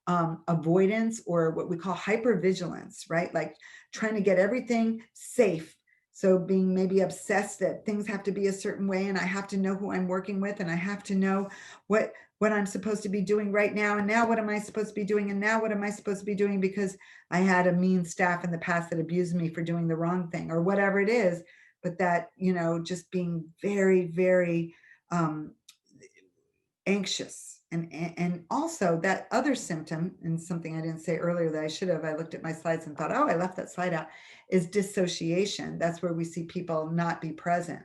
Speaker 1: avoidance, or what we call hypervigilance, right? Like trying to get everything safe. So being maybe obsessed that things have to be a certain way and I have to know who I'm working with and I have to know what I'm supposed to be doing right now. And now what am I supposed to be doing? And now what am I supposed to be doing because I had a mean staff in the past that abused me for doing the wrong thing or whatever it is. But that, just being very, very anxious. And also that other symptom, and something I didn't say earlier that I should have, I looked at my slides and thought, oh, I left that slide out, is dissociation. That's where we see people not be present,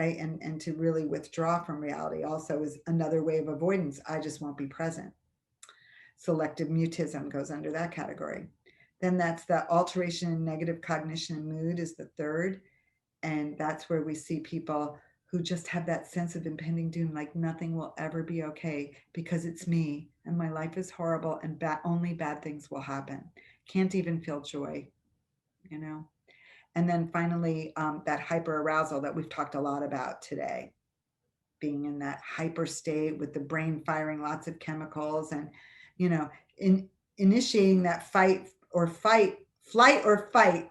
Speaker 1: right? And to really withdraw from reality also is another way of avoidance. I just won't be present. Selective mutism goes under that category. Then that's the alteration in negative cognition and mood is the third. And that's where we see people who just have that sense of impending doom, like nothing will ever be okay because it's me and my life is horrible and only bad things will happen. Can't even feel joy, And then finally, that hyper arousal that we've talked a lot about today, being in that hyper state with the brain firing lots of chemicals and, in initiating that flight or fight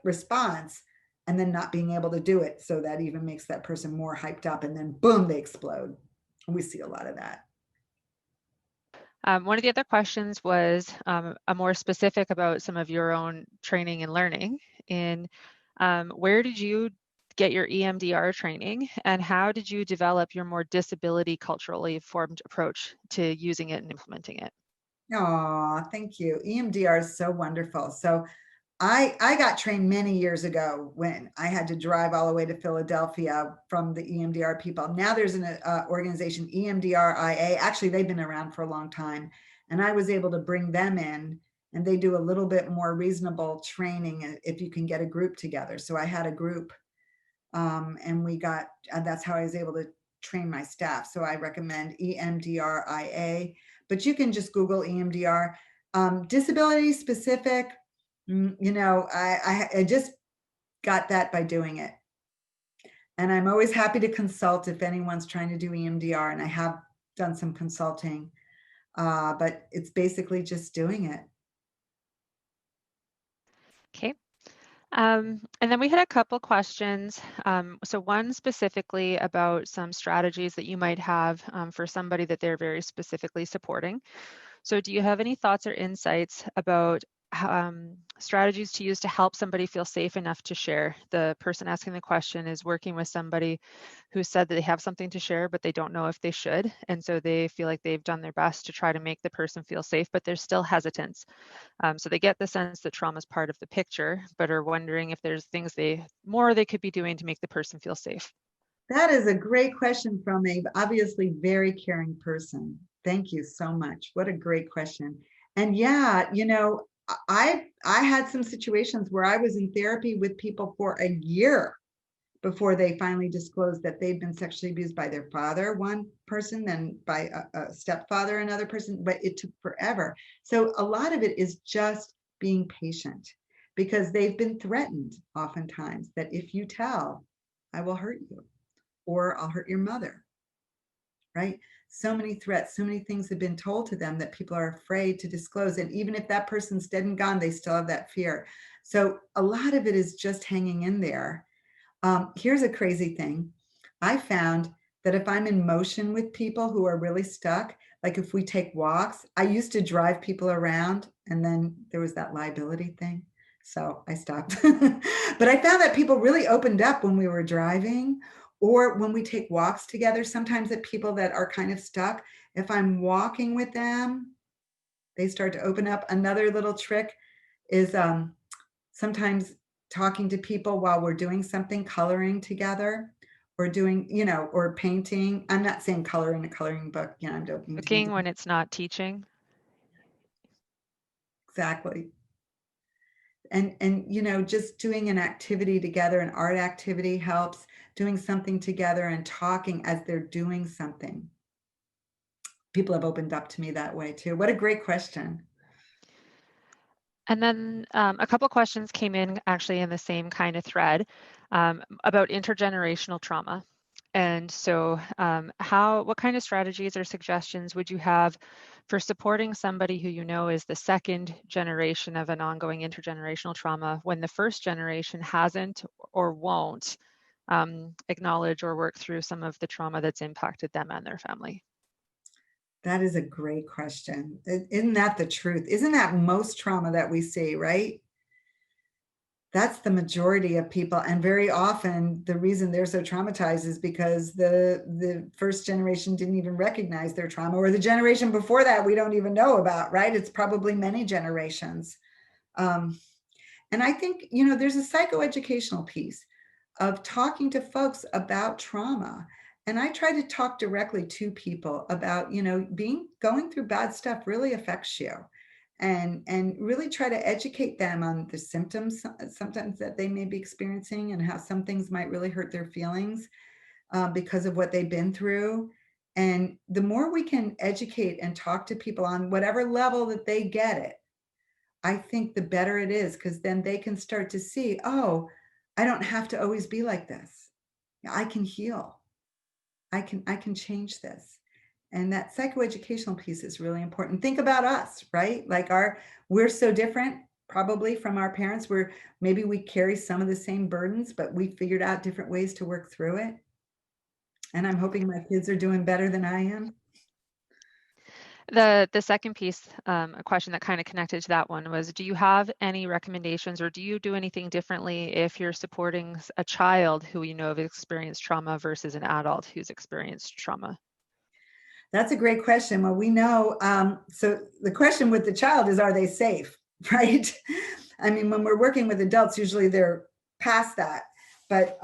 Speaker 1: response, and then not being able to do it. So that even makes that person more hyped up and then boom, they explode. And we see a lot of that.
Speaker 7: One of the other questions was a more specific about some of your own training and learning. Where did you get your EMDR training and how did you develop your more disability culturally informed approach to using it and implementing it?
Speaker 1: Oh, thank you. EMDR is so wonderful. So I got trained many years ago when I had to drive all the way to Philadelphia from the EMDR people. Now there's an organization, EMDRIA. Actually, they've been around for a long time. And I was able to bring them in and they do a little bit more reasonable training if you can get a group together. So I had a group and that's how I was able train my staff. So I recommend EMDRIA, but you can just Google EMDR. Disability specific, you know, I just got that by doing it. And I'm always happy to consult if anyone's trying to do EMDR, and I have done some consulting, but it's basically just doing it.
Speaker 7: Okay. And then we had a couple questions. So one specifically about some strategies that you might have for somebody that they're very specifically supporting. So do you have any thoughts or insights about strategies to use to help somebody feel safe enough to share? The person asking the question is working with somebody who said that they have something to share, but they don't know if they should. And so they feel like they've done their best to try to make the person feel safe, but there's still hesitance. So they get the sense that trauma is part of the picture, but are wondering if there's things they could be doing to make the person feel safe.
Speaker 1: That is a great question from a obviously very caring person. Thank you so much. What a great question. And yeah, you know, I had some situations where I was in therapy with people for a year before they finally disclosed that they'd been sexually abused by their father, one person, then by a stepfather, another person, but it took forever. So a lot of it is just being patient, because they've been threatened oftentimes that if you tell, I will hurt you, or I'll hurt your mother, right? So many threats, so many things have been told to them that people are afraid to disclose. And even if that person's dead and gone, they still have that fear. So a lot of it is just hanging in there. Here's a crazy thing. I found that if I'm in motion with people who are really stuck, like if we take walks, I used to drive people around, and then there was that liability thing. So I stopped. But I found that people really opened up when we were driving, or when we take walks together. Sometimes that people that are kind of stuck, if I'm walking with them, they start to open up. Another little trick is sometimes talking to people while we're doing something, coloring together, or doing, you know, or painting. I'm not saying color in a coloring book. Yeah, I'm joking.
Speaker 7: Cooking when it's not teaching.
Speaker 1: Exactly. And you know, just doing an activity together, an art activity helps. Doing something together and talking as they're doing something. People have opened up to me that way too. What a great question.
Speaker 7: And then a couple questions came in actually in the same kind of thread about intergenerational trauma. And so what kind of strategies or suggestions would you have for supporting somebody who you know is the second generation of an ongoing intergenerational trauma when the first generation hasn't or won't acknowledge or work through some of the trauma that's impacted them and their family?
Speaker 1: That is a great question. Isn't that the truth? Isn't that most trauma that we see, right? That's the majority of people. And very often the reason they're so traumatized is because the first generation didn't even recognize their trauma, or the generation before that we don't even know about, right? It's probably many generations. And I think, you know, there's a psychoeducational piece of talking to folks about trauma. And I try to talk directly to people about, you know, going through bad stuff really affects you, and really try to educate them on the symptoms sometimes that they may be experiencing, and how some things might really hurt their feelings because of what they've been through. And the more we can educate and talk to people on whatever level that they get it, I think the better it is, because then they can start to see, oh, I don't have to always be like this. I can heal. I can change this. And that psychoeducational piece is really important. Think about us, right? Like we're so different probably from our parents, where maybe we carry some of the same burdens, but we figured out different ways to work through it. And I'm hoping my kids are doing better than I am.
Speaker 7: The second piece, a question that kind of connected to that one was, do you have any recommendations, or do you do anything differently if you're supporting a child who you know have experienced trauma versus an adult who's experienced trauma?
Speaker 1: That's a great question. Well, we know, so the question with the child is, are they safe, right? I mean, when we're working with adults, usually they're past that, but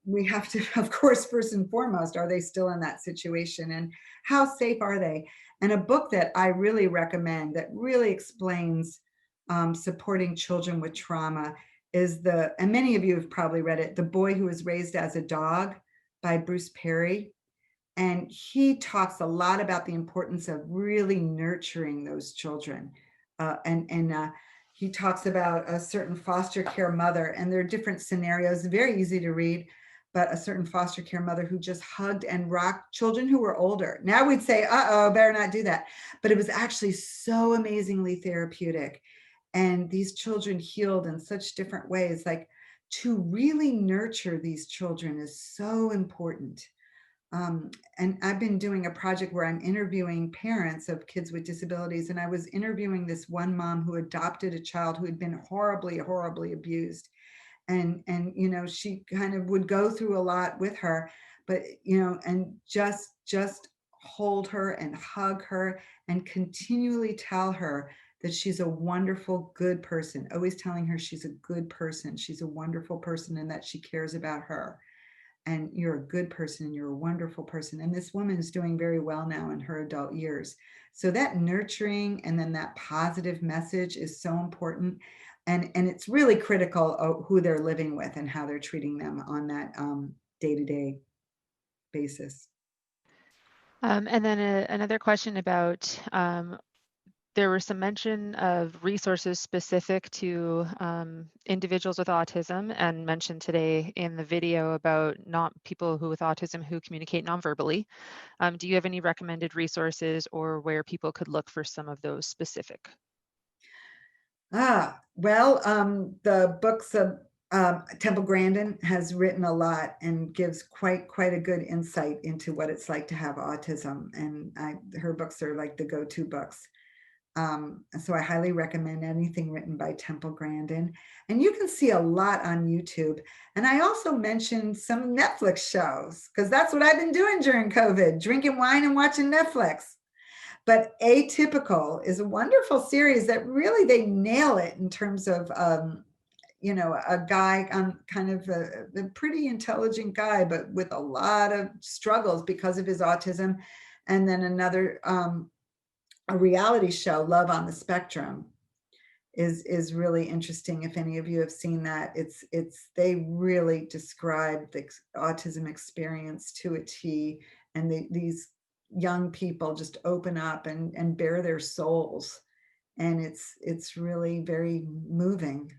Speaker 1: we have to, of course, first and foremost, are they still in that situation, and how safe are they? And a book that I really recommend that really explains supporting children with trauma is and many of you have probably read it, The Boy Who Was Raised as a Dog by Bruce Perry. And he talks a lot about the importance of really nurturing those children. He talks about a certain foster care mother, and there are different scenarios, very easy to read, but a certain foster care mother who just hugged and rocked children who were older. Now we'd say, uh-oh, better not do that. But it was actually so amazingly therapeutic. And these children healed in such different ways. Like, to really nurture these children is so important. And I've been doing a project where I'm interviewing parents of kids with disabilities. And I was interviewing this one mom who adopted a child who had been horribly, horribly abused. And she kind of would go through a lot with her, but, and just hold her and hug her and continually tell her that she's a wonderful, good person, always telling her she's a good person, she's a wonderful person, and that she cares about her. And you're a good person and you're a wonderful person. And this woman is doing very well now in her adult years. So that nurturing and then that positive message is so important. And it's really critical of who they're living with and how they're treating them on that day-to-day basis.
Speaker 7: And then another question about, there was some mention of resources specific to individuals with autism, and mentioned today in the video about not people who with autism who communicate nonverbally. Do you have any recommended resources or where people could look for some of those specific?
Speaker 1: Well, the books of Temple Grandin has written a lot and gives quite a good insight into what it's like to have autism. And her books are like the go-to books. So I highly recommend anything written by Temple Grandin. And you can see a lot on YouTube. And I also mentioned some Netflix shows, because that's what I've been doing during COVID, drinking wine and watching Netflix. But Atypical is a wonderful series that really, they nail it in terms of, a guy, kind of a pretty intelligent guy, but with a lot of struggles because of his autism. And then another, a reality show, Love on the Spectrum, is really interesting. If any of you have seen that, they really describe the autism experience to a T, and these young people just open up and bare their souls, and it's really very moving.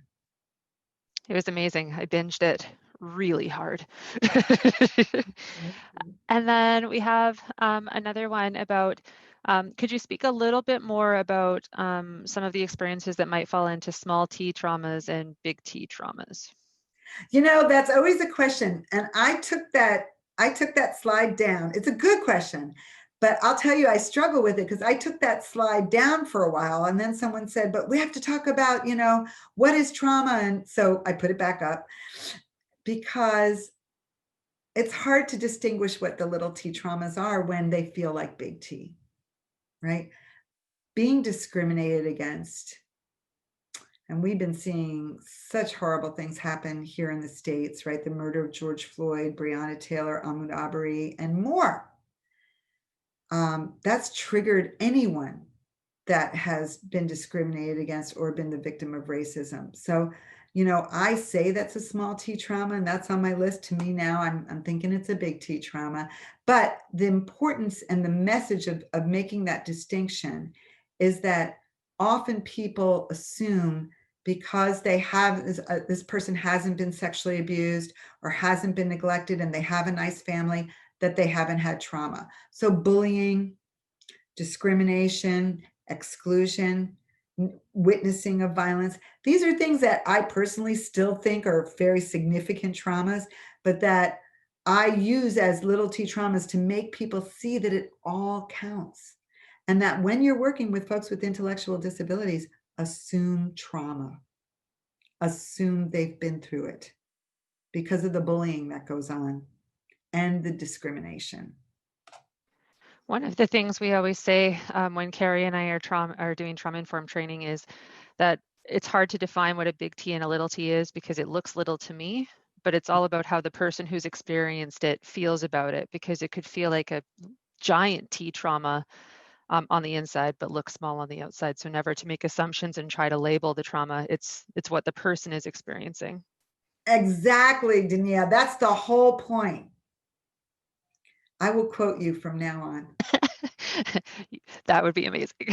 Speaker 7: It was amazing. I binged it really hard. And then we have another one about, could you speak a little bit more about some of the experiences that might fall into small T traumas and big T traumas?
Speaker 1: That's always a question. And I took that slide down. It's a good question, but I'll tell you, I struggle with it because I took that slide down for a while, and then someone said, but we have to talk about, what is trauma? And so I put it back up, because it's hard to distinguish what the little T traumas are when they feel like big T, right? Being discriminated against. And we've been seeing such horrible things happen here in the States, right? The murder of George Floyd, Breonna Taylor, Ahmaud Arbery, and more. That's triggered anyone that has been discriminated against or been the victim of racism. So, I say that's a small T trauma, and that's on my list. To me now, I'm thinking it's a big T trauma. But the importance and the message of making that distinction is that often people assume, because they have this person hasn't been sexually abused or hasn't been neglected and they have a nice family, that they haven't had trauma. So bullying, discrimination, exclusion, witnessing of violence, these are things that I personally still think are very significant traumas, but that I use as little T traumas to make people see that it all counts. And that when you're working with folks with intellectual disabilities, assume trauma. Assume they've been through it because of the bullying that goes on and the discrimination.
Speaker 7: One of the things we always say when Carrie and I are doing trauma-informed training is that it's hard to define what a big T and a little T is, because it looks little to me, but it's all about how the person who's experienced it feels about it, because it could feel like a giant T trauma on the inside, but look small on the outside. So never to make assumptions and try to label the trauma. It's what the person is experiencing.
Speaker 1: Exactly, Dania. That's the whole point. I will quote you from now on.
Speaker 7: That would be amazing.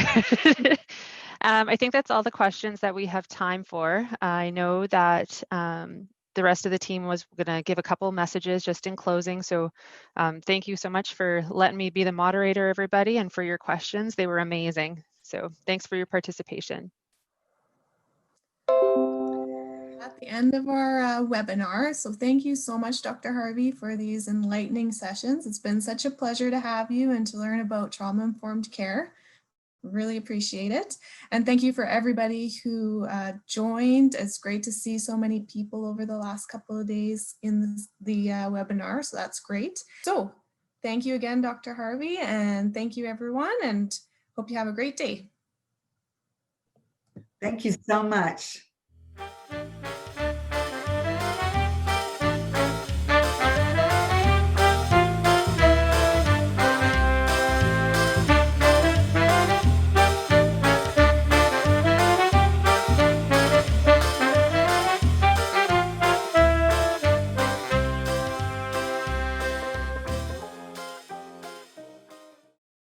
Speaker 7: I think that's all the questions that we have time for. I know that the rest of the team was going to give a couple messages just in closing. So thank you so much for letting me be the moderator, everybody, and for your questions. They were amazing. So thanks for your participation.
Speaker 8: At the end of our webinar. So thank you so much, Dr. Harvey, for these enlightening sessions. It's been such a pleasure to have you and to learn about trauma-informed care. Really appreciate it. And thank you for everybody who joined. It's great to see so many people over the last couple of days in the webinar, so that's great. So thank you again, Dr. Harvey, and thank you everyone, and hope you have a great day.
Speaker 1: Thank you so much.